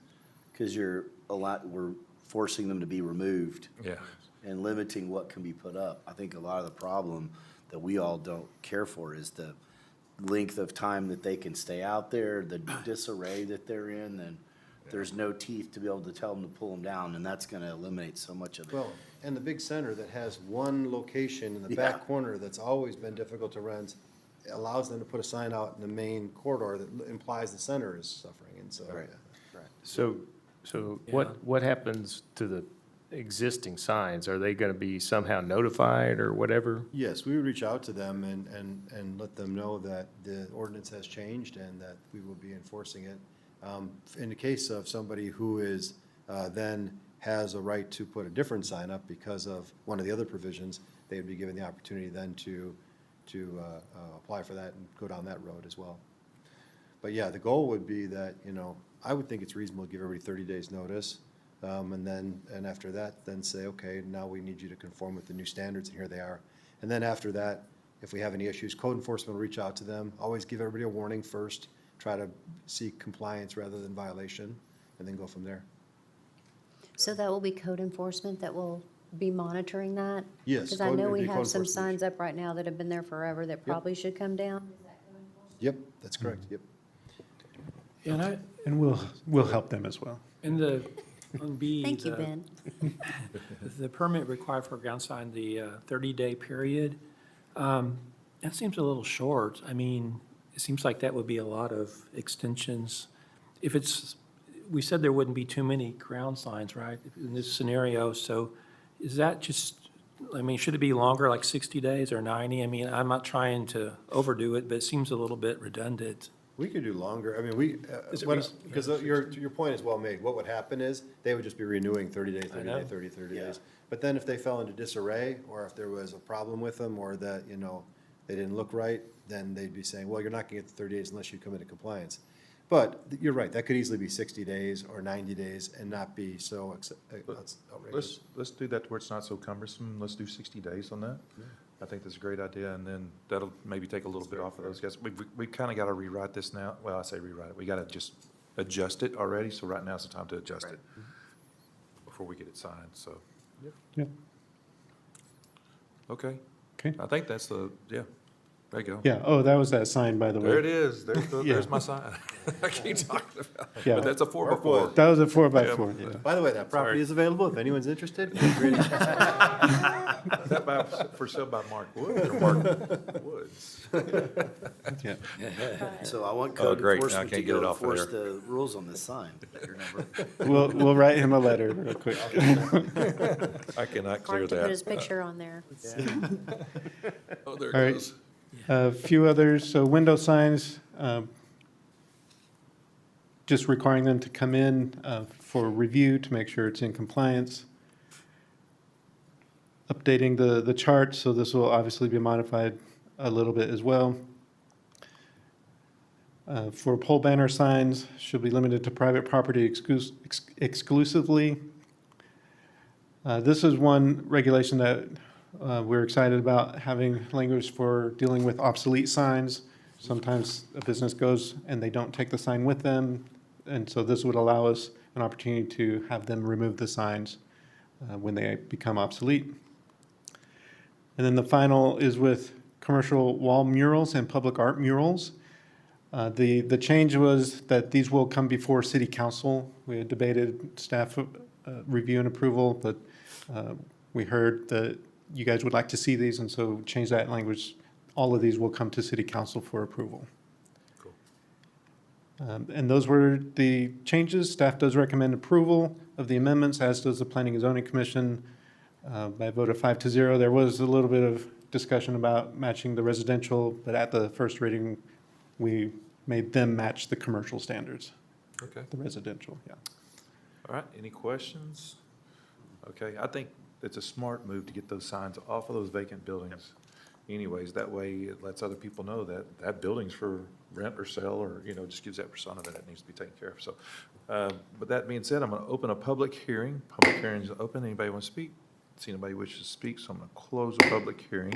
Because we're forcing them to be removed Yeah. and limiting what can be put up. I think a lot of the problem that we all don't care for is the length of time that they can stay out there, the disarray that they're in, and there's no teeth to be able to tell them to pull them down, and that's gonna eliminate so much of it. Well, and the big center that has one location in the Yeah. back corner that's always been difficult to rent allows them to put a sign out in the main corridor that implies the center is suffering, and so. Right. So what happens to the existing signs? Are they gonna be somehow notified or whatever? Yes, we would reach out to them and let them know that the ordinance has changed and that we will be enforcing it. In the case of somebody who is then has a right to put a different sign up because of one of the other provisions, they would be given the opportunity then to apply for that and go down that road as well. But yeah, the goal would be that, I would think it's reasonable to give everybody 30 days notice. And after that, then say, okay, now we need you to conform with the new standards, and here they are. And then after that, if we have any issues, code enforcement will reach out to them. Always give everybody a warning first, try to seek compliance rather than violation, and then go from there. So that will be code enforcement that will be monitoring that? Yes, Because I code- know it'd we be have code some enforcement. signs up right now that have been there forever that probably should come down. Yep, that's correct, yep. And We'll help them as well. on B. Thank you, the- Ben. The permit required for a ground sign, the 30-day period, that seems a little short. I mean, it seems like that would be a lot of extensions. If it's, we said there wouldn't be too many ground signs, right, in this scenario, so is that just, I mean, should it be longer, like 60 days or 90? I mean, I'm not trying to overdo it, but it seems a little bit redundant. We could do longer. I mean, Is it because your point is well made. What would happen is they would just be renewing 30 days, 30 know. days, 30 days. But then if they fell into disarray, or if there was a problem with them, or that, they didn't look right, then they'd be saying, well, you're not gonna get the 30 days unless you come into compliance. But you're right, that could easily be 60 days or 90 days and not be so outrageous. Let's do that to where it's not so cumbersome. Let's do 60 days on that. I think that's a great idea, and then that'll maybe take a little bit off of those guys. We've kind of got to rewrite this now. Well, I say rewrite it. We got to just adjust it already, so right now is the time to adjust it before we get it signed, so. Yeah. Okay. Okay. I think that's yeah, there you go. Yeah, oh, that was that sign, by the way. There it is. There's Yeah. my sign. I keep talking about it. Yeah. But that's a 4x4. That was a 4x4, yeah. By the way, that property is available if anyone's interested. Feel free to- Is that for sale by Mark Woods or Mark Woods? Yeah. So I want Oh, code great. Now I enforcement to can't get it go off of enforce there. the rules on this sign. We'll write him a letter real quick. I cannot Mark clear to put his that. picture on there. Oh, there it All right. goes. A few others, so window signs, just requiring them to come in for review to make sure it's in compliance. Updating the chart, so this will obviously be modified a little bit as well. For pole banner signs, should be limited to private property exclusively. This is one regulation that we're excited about, having language for dealing with obsolete signs. Sometimes a business goes and they don't take the sign with them, and so this would allow us an opportunity to have them remove the signs when they become obsolete. And then the final is with commercial wall murals and public art murals. The change was that these will come before city council. We had debated staff review and approval, but we heard that you guys would like to see these, and so change that language. All of these will come to city council for approval. Cool. And those were the changes. Staff does recommend approval of the amendments, as does the Planning and Zoning Commission. By a vote of 5-0, there was a little bit of discussion about matching the residential, but at the first reading, we made them match the commercial standards, Okay. the residential, yeah. All right, any questions? Okay, I think it's a smart move to get those signs off of those vacant buildings anyways. That way it lets other people know that that building's for rent or sell, or, just gives that persona that it needs to be taken care of. So, with that being said, I'm going to open a public hearing. Public hearing is open. Anybody want to speak? See anybody wishes to speak, so I'm going to close the public hearing.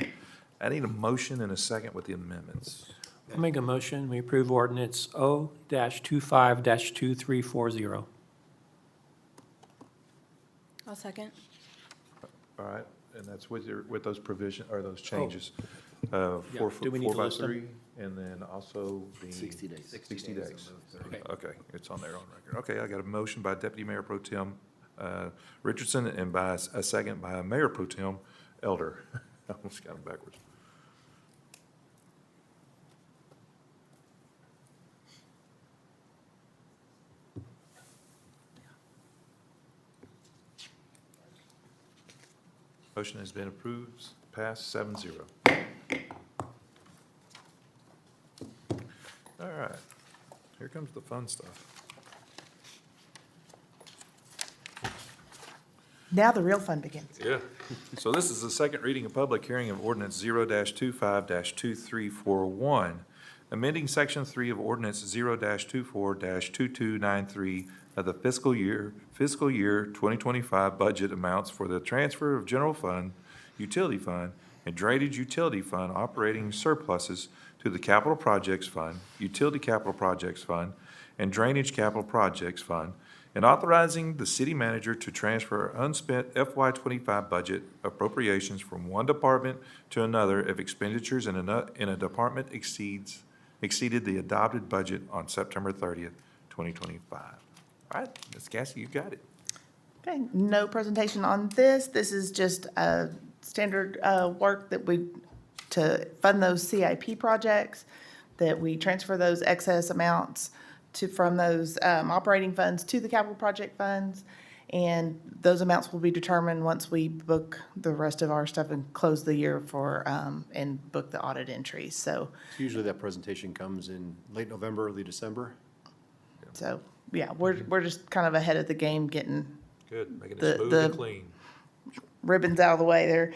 I need a motion and a second with the amendments. I'll make a motion, we approve ordinance O-25-2340. I'll second. All right, and that's with those provision, or those changes. Yeah, do we need to list them? 4x3, and then also the. 60 days. 60 days. Okay. Okay, it's on there on record. Okay, I got a motion by Deputy Mayor Pro Tem Richardson, and by a second by Mayor Pro Tem Elder. I almost got them backwards. Motion has been approved, passed 7-0. All right, here comes the fun stuff. Now the real fun begins. Yeah. So this is the second reading and public hearing of ordinance 0-25-2341, amending section 3 of ordinance 0-24-2293 of the fiscal year 2025 budget amounts for the transfer of general fund, utility fund, and drainage utility fund operating surpluses to the capital projects fund, utility capital projects fund, and drainage capital projects fund, and authorizing the city manager to transfer unspent FY '25 budget appropriations from one department to another if expenditures in a department exceeded the adopted budget on September 30th, 2025. All right, Ms. Cassie, you got it. Okay, no presentation on this. This is just standard work that to fund those CIP projects, that we transfer those excess amounts from those operating funds to the capital project funds. And those amounts will be determined once we book the rest of our stuff and close the year and book the audit entries. So, Usually that presentation comes in late November, early December. yeah, we're just kind of ahead of the game, getting Good, making The- it smooth the- and clean. ribbons out of the way there.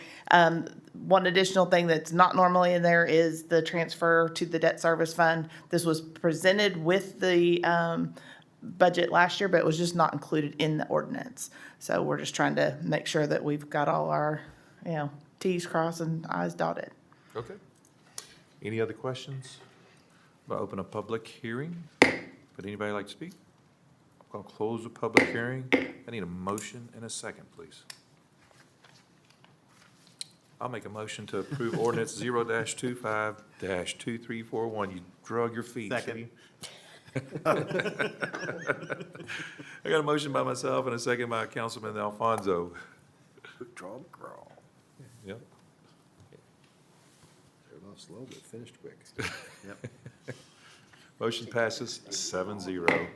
One additional thing that's not normally in there is the transfer to the debt service fund. This was presented with the budget last year, but it was just not included in the ordinance. So we're just trying to make sure that we've got all our, Ts crossed and Is dotted. Okay. Any other questions? I'll open a public hearing. Would anybody like to speak? I'm going to close the public hearing. I need a motion and a second, please. I'll make a motion to approve ordinance 0-25-2341. You drug your feet. Second. see? I got a motion by myself and a second by Councilman Alfonso. Draw McGraw. Yep. Started off slow, but finished quick. Motion passes 7-0.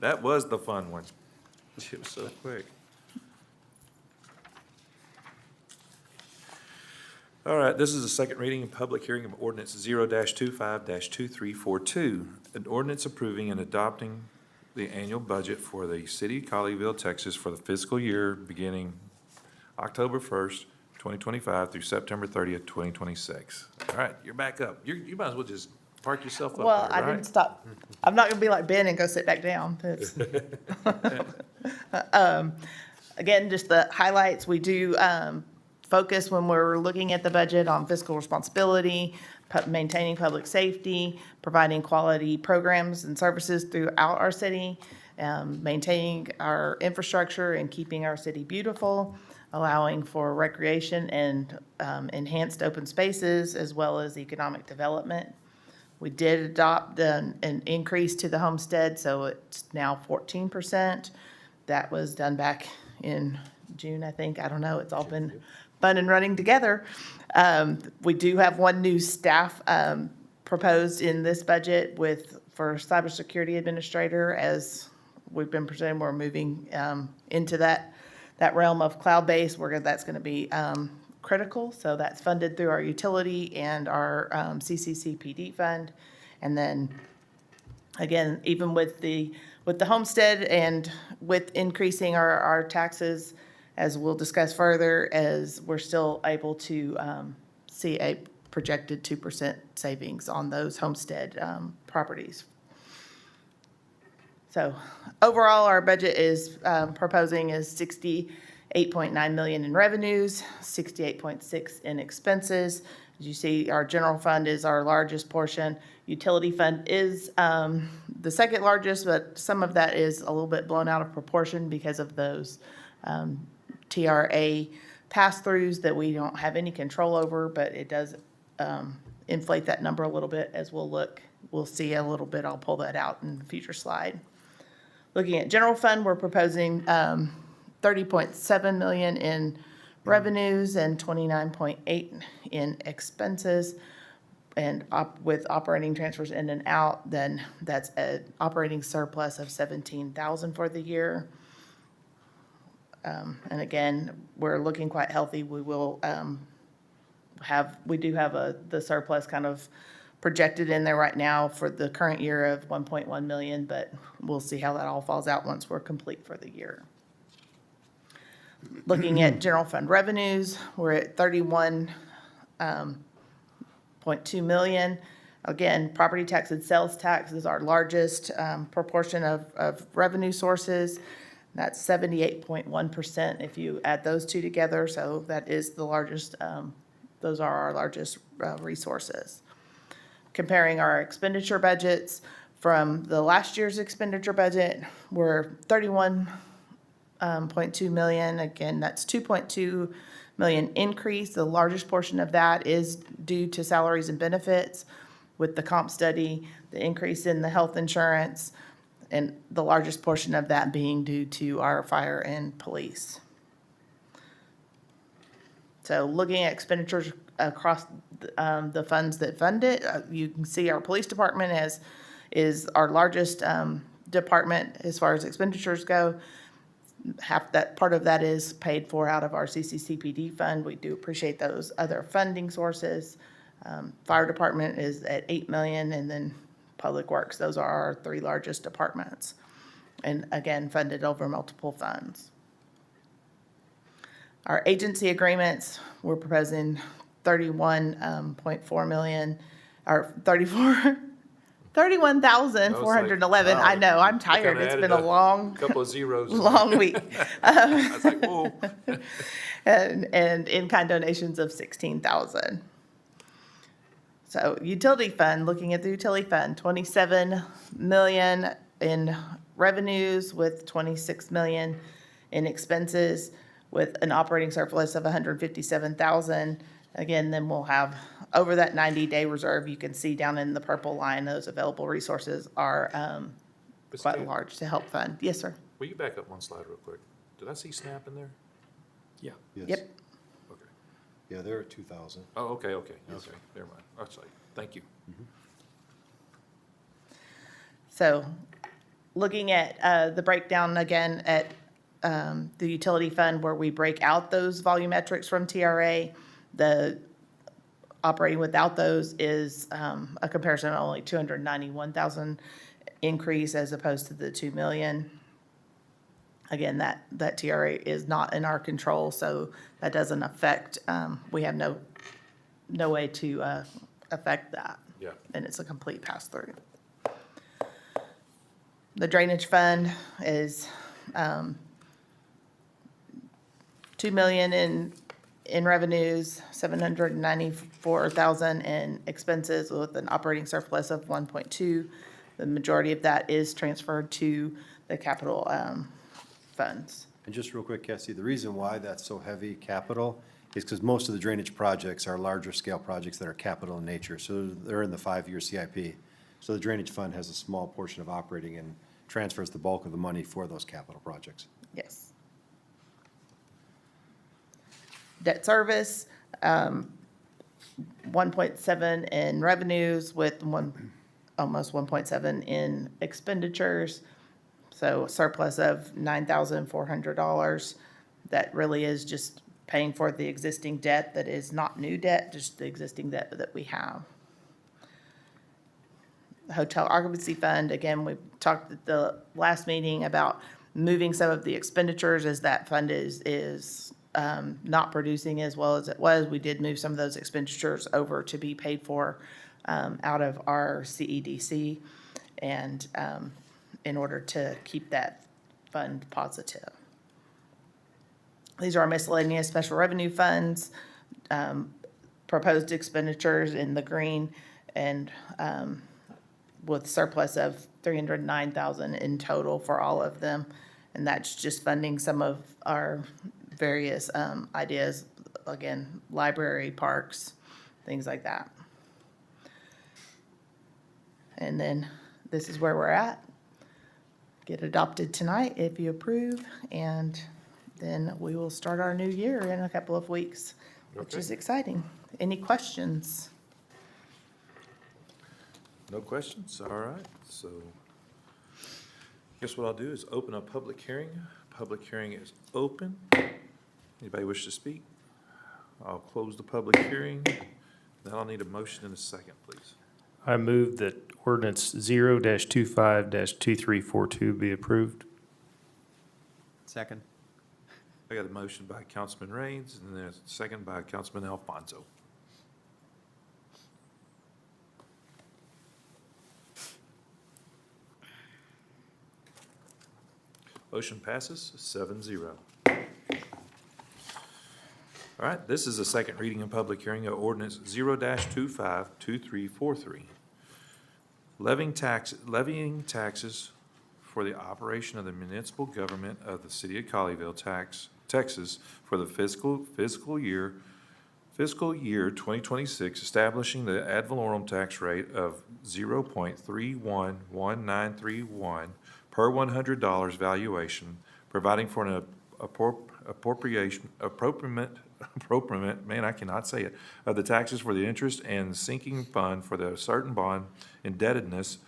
That was the fun one. It was so quick. All right, this is the second reading and public hearing of ordinance 0-25-2342, an ordinance approving and adopting the annual budget for the city of Colleyville, Texas for the fiscal year beginning October 1st, 2025 through September 30th, 2026. All right, you're back up. You might as well just park yourself up there, Well, I right? didn't stop. I'm not gonna be like Ben and go sit back down. That's- Again, just the highlights, we do focus when we're looking at the budget on fiscal responsibility, maintaining public safety, providing quality programs and services throughout our city, maintaining our infrastructure and keeping our city beautiful, allowing for recreation and enhanced open spaces, as well as economic development. We did adopt an increase to the homestead, so it's now 14%. That was done back in June, I think. I don't know. It's all been fun and running together. We do have one new staff proposed in this budget for cybersecurity administrator. As we've been presenting, we're moving into that realm of cloud-based, where that's going to be critical. So that's funded through our utility and our CCCPD fund. And then, again, even with the homestead and with increasing our taxes, as we'll discuss further, as we're still able to see a projected 2% savings on those homestead properties. So overall, our budget is proposing is $68.9 million in revenues, $68.6 in expenses. As you see, our general fund is our largest portion. Utility fund is the second largest, but some of that is a little bit blown out of proportion because of those TRA pass-throughs that we don't have any control over, but it does inflate that number a little bit as we'll see a little bit. I'll pull that out in a future slide. Looking at general fund, we're proposing $30.7 million in revenues and $29.8 in expenses. And with operating transfers in and out, then that's an operating surplus of $17,000 for the year. And again, we're looking quite healthy. We will we do have the surplus kind of projected in there right now for the current year of $1.1 million, but we'll see how that all falls out once we're complete for the year. Looking at general fund revenues, we're at 31.2 million. Again, property tax and sales tax is our largest proportion of revenue sources. That's 78.1% if you add those two together, so that is the largest, those are our largest resources. Comparing our expenditure budgets from the last year's expenditure budget, we're 31.2 million. Again, that's 2.2 million increase. The largest portion of that is due to salaries and benefits with the comp study, the increase in the health insurance, and the largest portion of that being due to our fire and police. So looking at expenditures across the funds that fund it, you can see our police department is our largest department as far as expenditures go. Half that, part of that is paid for out of our CCCPD fund. We do appreciate those other funding sources. Fire department is at 8 million, and then Public Works, those are our three largest departments. And again, funded over multiple funds. Our agency agreements, we're proposing 31.4 million, or 31,411. I know, I'm tired. It's been a long, Couple of zeros. long week. I was like, whoa. And in-kind donations of 16,000. So utility fund, looking at the utility fund, 27 million in revenues with 26 million in expenses with an operating surplus of 157,000. Again, then we'll have over that 90-day reserve. You can see down in the purple line, those available resources are quite large to help fund. Yes, sir. Will you back up one slide real quick? Did I see SNAP in there? Yes. Yep. Okay. Yeah, they're at 2,000. Oh, okay, Yes, never mind. That's right. Thank you. So looking at the breakdown again at the utility fund where we break out those volumetrics from TRA, the operating without those is a comparison of only 291,000 increase as opposed to the 2 million. Again, that TRA is not in our control, so that doesn't affect, we have no way to affect that. Yeah. And it's a complete pass-through. The drainage fund is 2 million in revenues, 794,000 in expenses with an operating surplus of 1.2. The majority of that is transferred to the capital funds. And just real quick, Cassie, the reason why that's so heavy capital is because most of the drainage projects are larger scale projects that are capital in nature. So they're in the 5-year CIP. So the drainage fund has a small portion of operating and transfers the bulk of the money for those capital projects. Yes. Debt service, 1.7 in revenues with almost 1.7 in expenditures. So a surplus of $9,400. That really is just paying for the existing debt that is not new debt, just the existing debt that we have. The hotel occupancy fund, again, we talked at the last meeting about moving some of the expenditures as that fund is not producing as well as it was. We did move some of those expenditures over to be paid for out of our CEDC and in order to keep that fund positive. These are our miscellaneous special revenue funds, proposed expenditures in the green, and with surplus of 309,000 in total for all of them. And that's just funding some of our various ideas, again, library, parks, things like that. And then this is where we're at. Get adopted tonight if you approve, and then we will start our new year in a couple of weeks, which is exciting. Any questions? No questions? All right, so guess what I'll do is open a public hearing. Public hearing is open. Anybody wish to speak? I'll close the public hearing. Then I'll need a motion in a second, please. I move that ordinance 0-25-2342 be approved. Second. I got a motion by Councilman Raines, and then a second by Councilman Alfonso. Motion passes 7-0. All right, this is a second reading and public hearing of ordinance 0-252343. Levying taxes for the operation of the municipal government of the city of Colleyville, Texas, for the fiscal year 2026, establishing the ad valorem tax rate of 0.311931 per $100 valuation, providing for an appropriate, man, I cannot say it, of the taxes for the interest and sinking fund for the certain bond indebtedness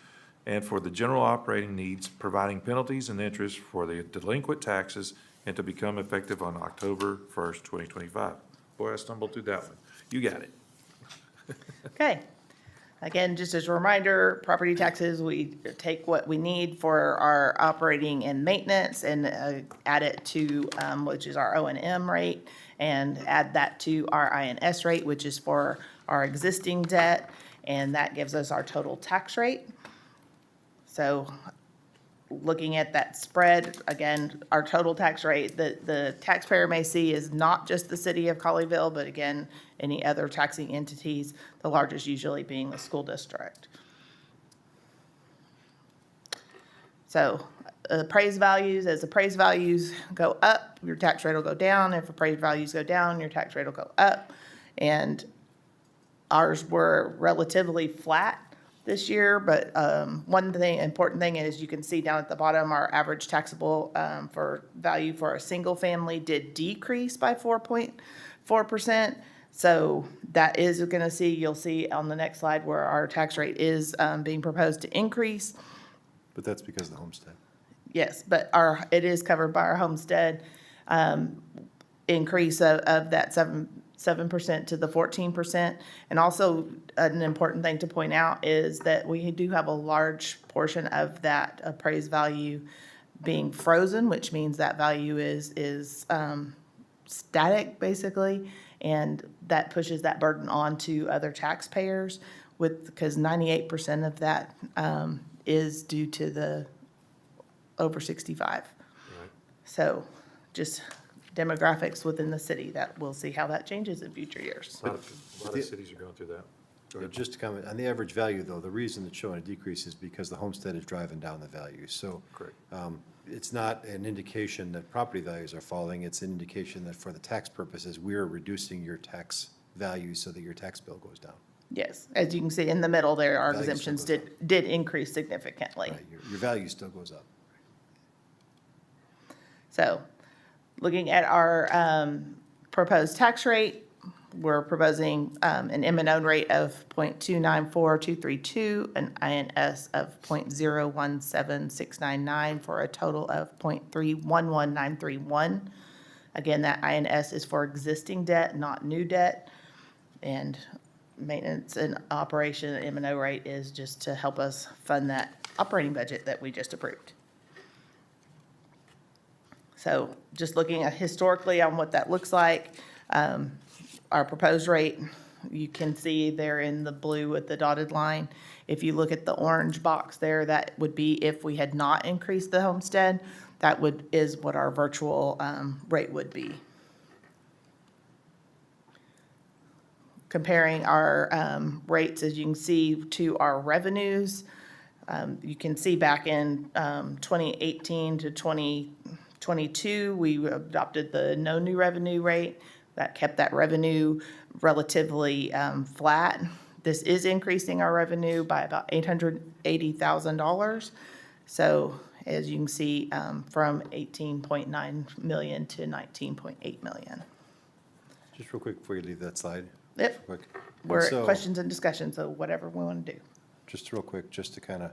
and for the general operating needs, providing penalties and interest for the delinquent taxes, and to become effective on October 1st, 2025. Boy, I stumbled through that one. You got it. Okay. Again, just as a reminder, property taxes, we take what we need for our operating and maintenance and add it to, which is our O&M rate, and add that to our INS rate, which is for our existing debt, and that gives us our total tax rate. So looking at that spread, again, our total tax rate, the taxpayer may see is not just the city of Colleyville, but again, any other taxing entities, the largest usually being the school district. So appraised values, as appraised values go up, your tax rate will go down. If appraised values go down, your tax rate will go up. And ours were relatively flat this year, but one thing, important thing is you can see down at the bottom, our average taxable for value for a single family did decrease by 4.4%. So that is going to see, you'll see on the next slide where our tax rate is being proposed to increase. But that's because of the homestead. Yes, but it is covered by our homestead increase of that 7% to the 14%. And also an important thing to point out is that we do have a large portion of that appraised value being frozen, which means that value is static basically. And that pushes that burden on to other taxpayers because 98% of that is due to the over 65. Right. So just demographics within the city that we'll see how that changes in future years. A lot of cities are going through that. Go ahead. Just to comment, on the average value, though, the reason it's showing a decrease is because the homestead is driving down the value. So Correct. It's not an indication that property values are falling. It's an indication that for the tax purposes, we're reducing your tax value so that your tax bill goes down. Yes, as you can see in the middle there, our Value still exemptions goes did increase significantly. Right, your value still goes up. So, looking at our proposed tax rate, we're proposing an M&O rate of 0.294232, an INS of 0.017699 for a total of 0.311931. Again, that INS is for existing debt, not new debt. And maintenance and operation M&O rate is just to help us fund that operating budget that we just approved. So just looking at historically on what that looks like, our proposed rate, you can see there in the blue with the dotted line. If you look at the orange box there, that would be if we had not increased the homestead, that is what our virtual rate would be. Comparing our rates, as you can see, to our revenues, you can see back in 2018 to 2022, we adopted the no new revenue rate. That kept that revenue relatively flat. This is increasing our revenue by about $880,000. So as you can see, from 18.9 million to 19.8 million. Just real quick before you leave that slide. Yep. Quick. We're And at so, questions and discussion, so whatever we want to do. just real quick, just to kind of,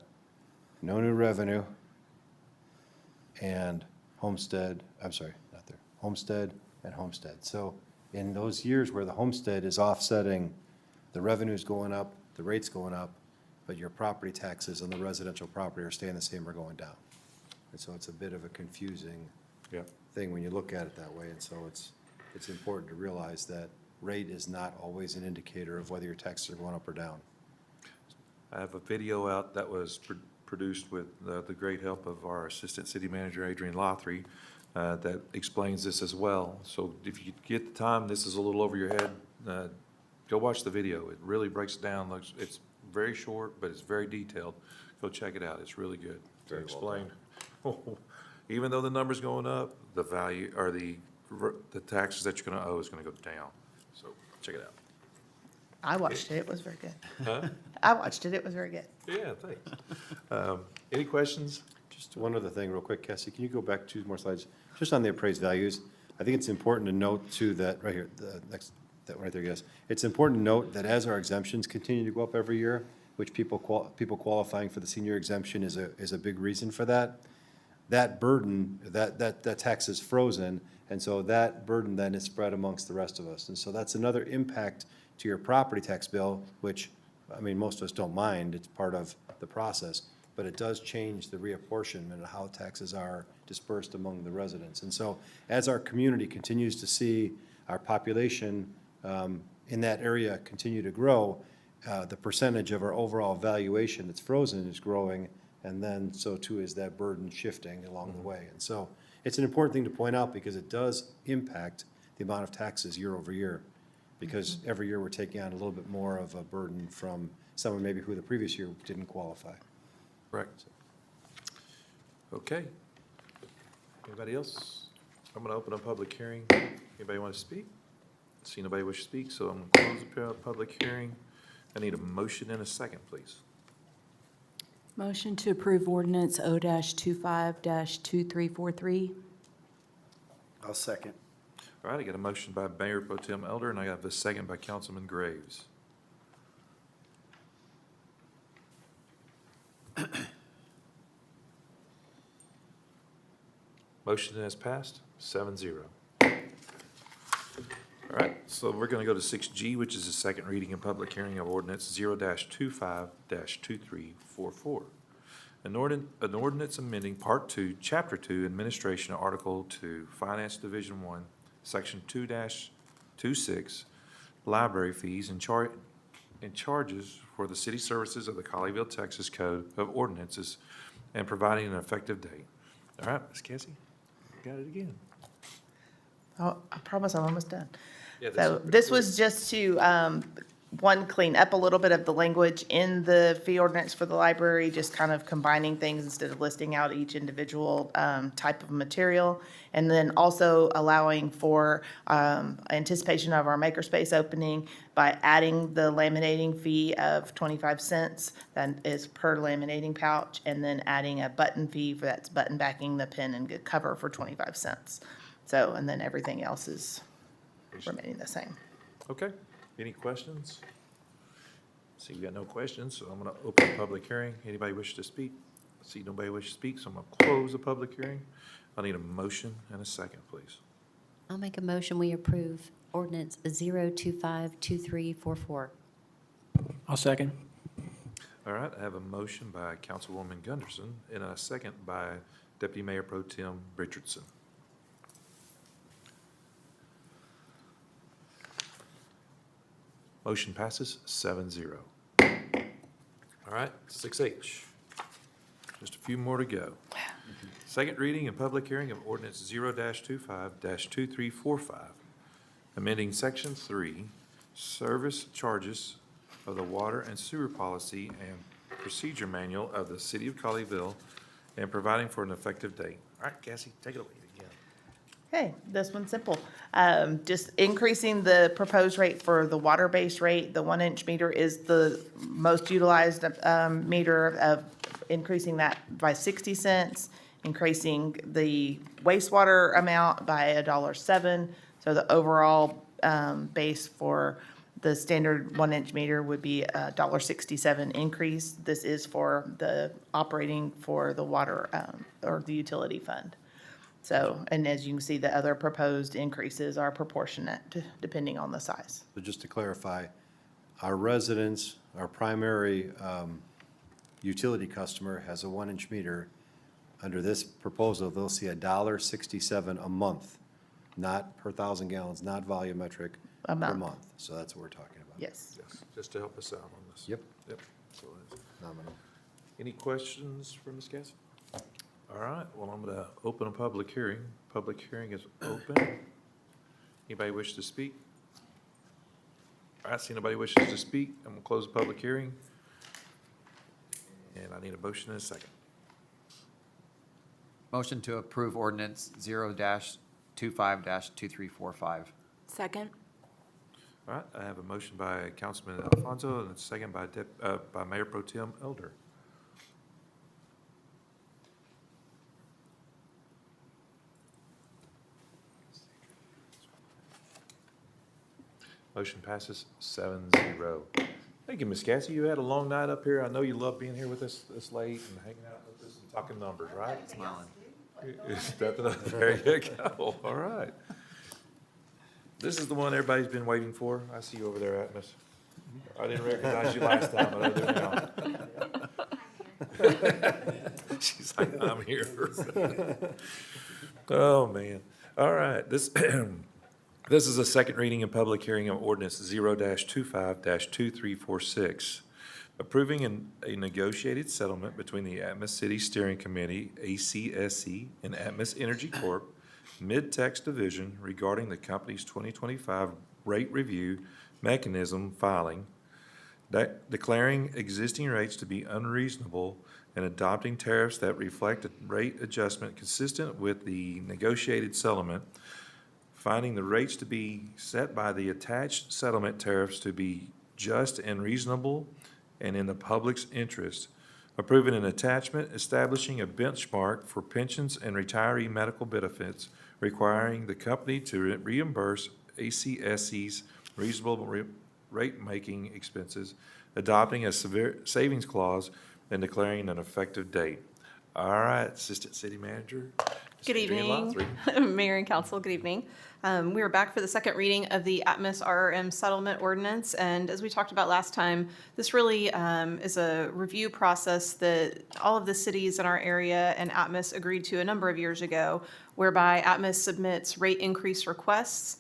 no new revenue and homestead, I'm sorry, not there, homestead and homestead. So in those years where the homestead is offsetting, the revenue's going up, the rate's going up, but your property taxes on the residential property are staying the same or going down. And so it's a bit of a confusing Yeah. thing when you look at it that way. And so it's important to realize that rate is not always an indicator of whether your taxes are going up or down. I have a video out that was produced with the great help of our Assistant City Manager, Adrian Lothry, that explains this as well. So if you get the time, this is a little over your head, go watch the video. It really breaks it down. It's very short, but it's very detailed. Go check it out. It's really good to explain. Even though the number's going up, the value, or the taxes that you're gonna owe is gonna go down. So check it out. I watched it. It was very good. Huh? I watched it. It was very good. Yeah, thanks. Any questions? Just one other thing real quick, Cassie, can you go back 2 more slides? Just on the appraised values, I think it's important to note too that, right here, the next, that one right there, yes. It's important to note that as our exemptions continue to go up every year, which people qualifying for the senior exemption is a big reason for that. That burden, that tax is frozen, and so that burden then is spread amongst the rest of us. And so that's another impact to your property tax bill, which, I mean, most of us don't mind, it's part of the process, but it does change the reapportionment of how taxes are dispersed among the residents. And so as our community continues to see our population in that area continue to grow, the percentage of our overall valuation that's frozen is growing, and then so too is that burden shifting along the way. And so it's an important thing to point out because it does impact the amount of taxes year over year, because every year we're taking on a little bit more of a burden from someone maybe who the previous year didn't qualify. Correct. Okay. Anybody else? I'm going to open a public hearing. Anybody want to speak? See nobody wish to speak, so I'm going to close the public hearing. I need a motion and a second, please. Motion to approve ordinance O-25-2343. I'll second. All right, I got a motion by Mayor Pro Tem Elder, and I got a second by Councilman Graves. Motion has passed, 7-0. All right, so we're going to go to 6G, which is the second reading and public hearing of ordinance 0-25-2344. An ordinance amending Part 2, Chapter 2, Administration, Article 2, Finance Division 1, Section 2-26, Library Fees and charges for the city services of the Colleyville, Texas Code of Ordinances and providing an effective date. All right, Ms. Cassie, got it again. Oh, I promise I'm almost done. Yeah, So this was just to, one, clean up a little bit of the language in the fee ordinance for the library, just kind of combining things instead of listing out each individual type of material. And then also allowing for anticipation of our makerspace opening by adding the laminating fee of 25 cents, that is per laminating pouch, and then adding a button fee for that's button backing the pen and good cover for 25 cents. So, and then everything else is remaining the same. Okay, any questions? See, we got no questions, so I'm going to open the public hearing. Anybody wish to speak? See nobody wish to speak, so I'm going to close the public hearing. I need a motion and a second, please. I'll make a motion, we approve ordinance 0252344. I'll second. All right, I have a motion by Councilwoman Gunderson and a second by Deputy Mayor Pro Tem Richardson. Motion passes 7-0. All right, 6H. Just a few more to go. Second reading and public hearing of ordinance 0-25-2345, amending Section 3, Service Charges of the Water and Sewer Policy and Procedure Manual of the City of Colleyville and providing for an effective date. All right, Cassie, take it away again. Okay, this one's simple. Just increasing the proposed rate for the water-based rate. The 1-inch meter is the most utilized meter of increasing that by 60 cents, increasing the wastewater amount by $1.07. So the overall base for the standard 1-inch meter would be a $1.67 increase. This is for the operating for the water or the utility fund. So, and as you can see, the other proposed increases are proportionate depending on the size. So just to clarify, our residents, our primary utility customer has a 1-inch meter. Under this proposal, they'll see $1.67 a month, not per 1,000 gallons, not volumetric, A per month. month. So that's what we're talking about. Yes. Yes, just to help us out on this. Yep. Yep. So it is. Nominal. Any questions for Ms. Cassie? All right, well, I'm gonna open a public hearing. Public hearing is open. Anybody wish to speak? All right, see nobody wishes to speak, I'm gonna close the public hearing. And I need a motion and a second. Motion to approve ordinance 0-25-2345. Second? All right, I have a motion by Councilman Alfonso and a second by by Mayor Pro Tem Elder. Motion passes 7-0. Thank you, Ms. Cassie. You had a long night up here. I know you love being here with us this late and hanging out with us and talking numbers, right? Smiling. Stepping up. There you go. All right. This is the one everybody's been waiting for. I see you over there, Atmos. I didn't recognize you last time, but I do now. She's like, I'm here. Oh, man. All right. This is a second reading and public hearing of ordinance 0-25-2346, approving a negotiated settlement between the Atmos City Steering Committee, ACSC, and Atmos Energy Corp. Mid-Text Division regarding the company's 2025 rate review mechanism filing, declaring existing rates to be unreasonable and adopting tariffs that reflect a rate adjustment consistent with the negotiated settlement, finding the rates to be set by the attached settlement tariffs to be just and reasonable and in the public's interest, approving an attachment establishing a benchmark for pensions and retiree medical benefits, requiring the company to reimburse ACSC's reasonable rate-making expenses, adopting a severe savings clause, and declaring an effective date. All right, Assistant City Manager. Good Adrienne evening, Lothry. Mayor and Council, good evening. We are back for the second reading of the Atmos RRM settlement ordinance, and as we talked about last time, this really is a review process that all of the cities in our area and Atmos agreed to a number of years ago, whereby Atmos submits rate increase requests.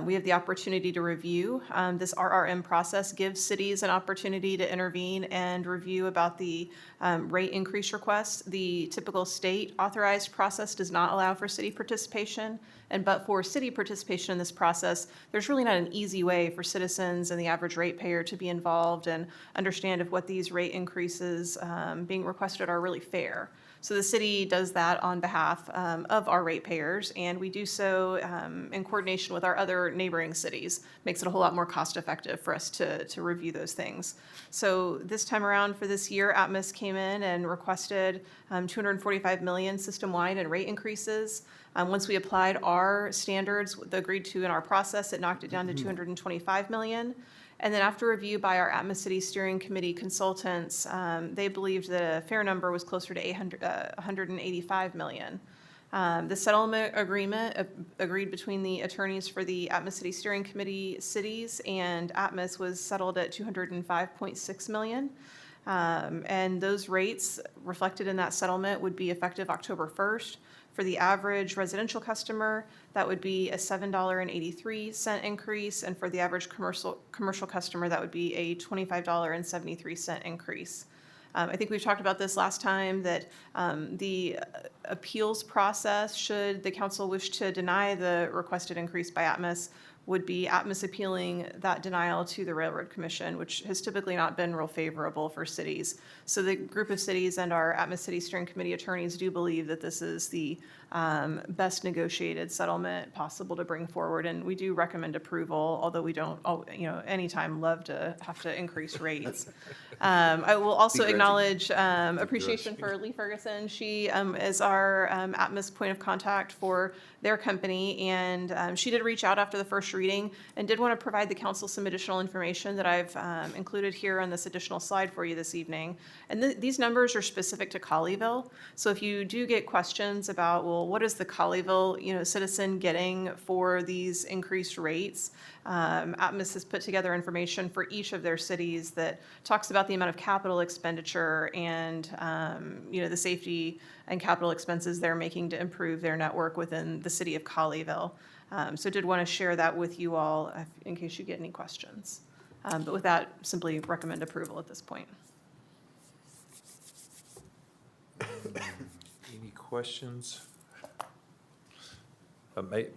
We have the opportunity to review. This RRM process gives cities an opportunity to intervene and review about the rate increase requests. The typical state authorized process does not allow for city participation, but for city participation in this process, there's really not an easy way for citizens and the average ratepayer to be involved and understand if what these rate increases being requested are really fair. So the city does that on behalf of our ratepayers, and we do so in coordination with our other neighboring cities. Makes it a whole lot more cost-effective for us to review those things. So this time around for this year, Atmos came in and requested $245 million system-wide in rate increases. Once we applied our standards agreed to in our process, it knocked it down to $225 million. And then after review by our Atmos City Steering Committee consultants, they believed that a fair number was closer to $185 million. The settlement agreement agreed between the attorneys for the Atmos City Steering Committee cities and Atmos was settled at $205.6 million. And those rates reflected in that settlement would be effective October 1st. For the average residential customer, that would be a $7.83 increase, and for the average commercial customer, that would be a $25.73 increase. I think we've talked about this last time, that the appeals process, should the council wish to deny the requested increase by Atmos, would be Atmos appealing that denial to the Railroad Commission, which has typically not been real favorable for cities. So the group of cities and our Atmos City Steering Committee attorneys do believe that this is the best negotiated settlement possible to bring forward, and we do recommend approval, although we don't, anytime love to have to increase rates. I will also acknowledge appreciation for Lee Ferguson. She is our Atmos point of contact for their company, and she did reach out after the first first reading, and did want to provide the council some additional information that I've included here on this additional slide for you this evening. And these numbers are specific to Colleyville. So if you do get questions about, well, what is the Colleyville, citizen getting for these increased rates? Atmos has put together information for each of their cities that talks about the amount of capital expenditure and, the safety and capital expenses they're making to improve their network within the city of Colleyville. So did want to share that with you all in case you get any questions. But with that, simply recommend approval at this point. Any questions?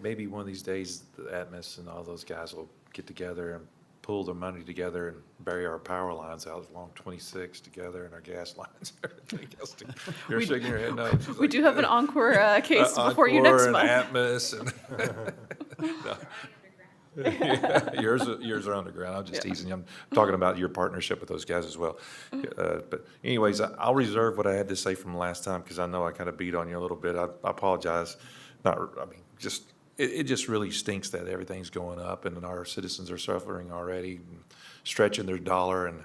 Maybe one of these days, the Atmos and all those guys will get together and pull their money together and bury our power lines out along 26 together and our gas lines. Everything else. You're shaking your head no. She's We like, do have an encore case before you next month. Atmos and no. Yeah, yours are underground. I'm just teasing you. I'm talking about your partnership with those guys as well. But anyways, I'll reserve what I had to say from last time because I know I kind of beat on you a little bit. I apologize. It just really stinks that everything's going up and our citizens are suffering already, and stretching their dollar, and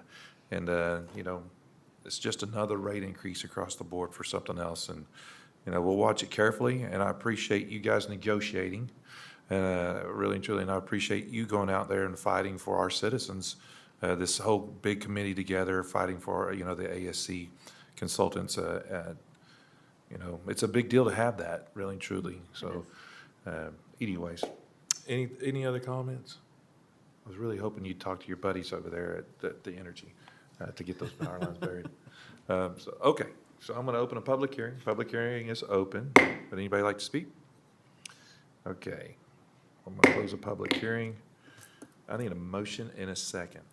it's just another rate increase across the board for something else. And we'll watch it carefully. And I appreciate you guys negotiating, really and truly. And I appreciate you going out there and fighting for our citizens. This whole big committee together fighting for the ASC consultants. It's a big deal to have that, really and truly. So. Anyways, any other comments? I was really hoping you'd talk to your buddies over there at the Energy to get those power lines buried. Okay, so I'm going to open a public hearing. Public hearing is open. Would anybody like to speak? Okay, I'm going to close the public hearing. I need a motion and a second.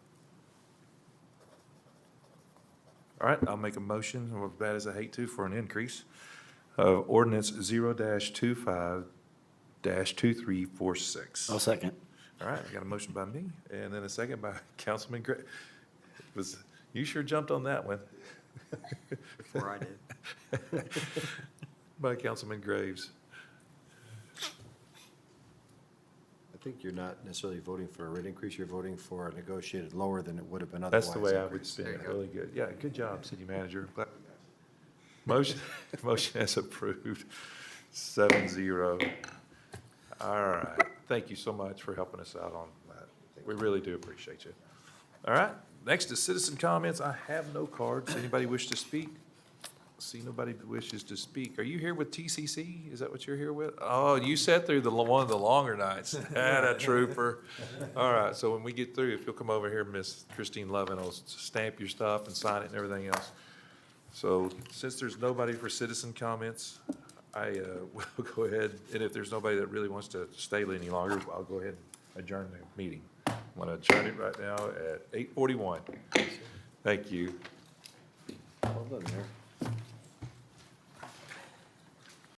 All right, I'll make a motion, as bad as I hate to, for an increase of ordinance 0-25-2346. I'll second. All right, I got a motion by me, and then a second by Councilman Gray. You sure jumped on that one. Before I did. By Councilman Graves. I think you're not necessarily voting for a rate increase, you're voting for a negotiated lower than it would have been otherwise. That's the way I would spin it. Really good. Yeah, good job, city manager. Motion is approved, 7-0. All right. Thank you so much for helping us out on that. We really do appreciate you. All right. Next is citizen comments. I have no cards. Anybody wish to speak? See nobody wishes to speak. Are you here with TCC? Is that what you're here with? Oh, you sat through one of the longer nights. A trooper. All right. So when we get through, if you'll come over here, Miss Christine Lovin will stamp your stuff and sign it and everything else. So since there's nobody for citizen comments, I will go ahead, and if there's nobody that really wants to stay any longer, I'll go ahead and adjourn the meeting. I'm going to adjourn it right now at 8:41. Thank you. Well done, Mayor.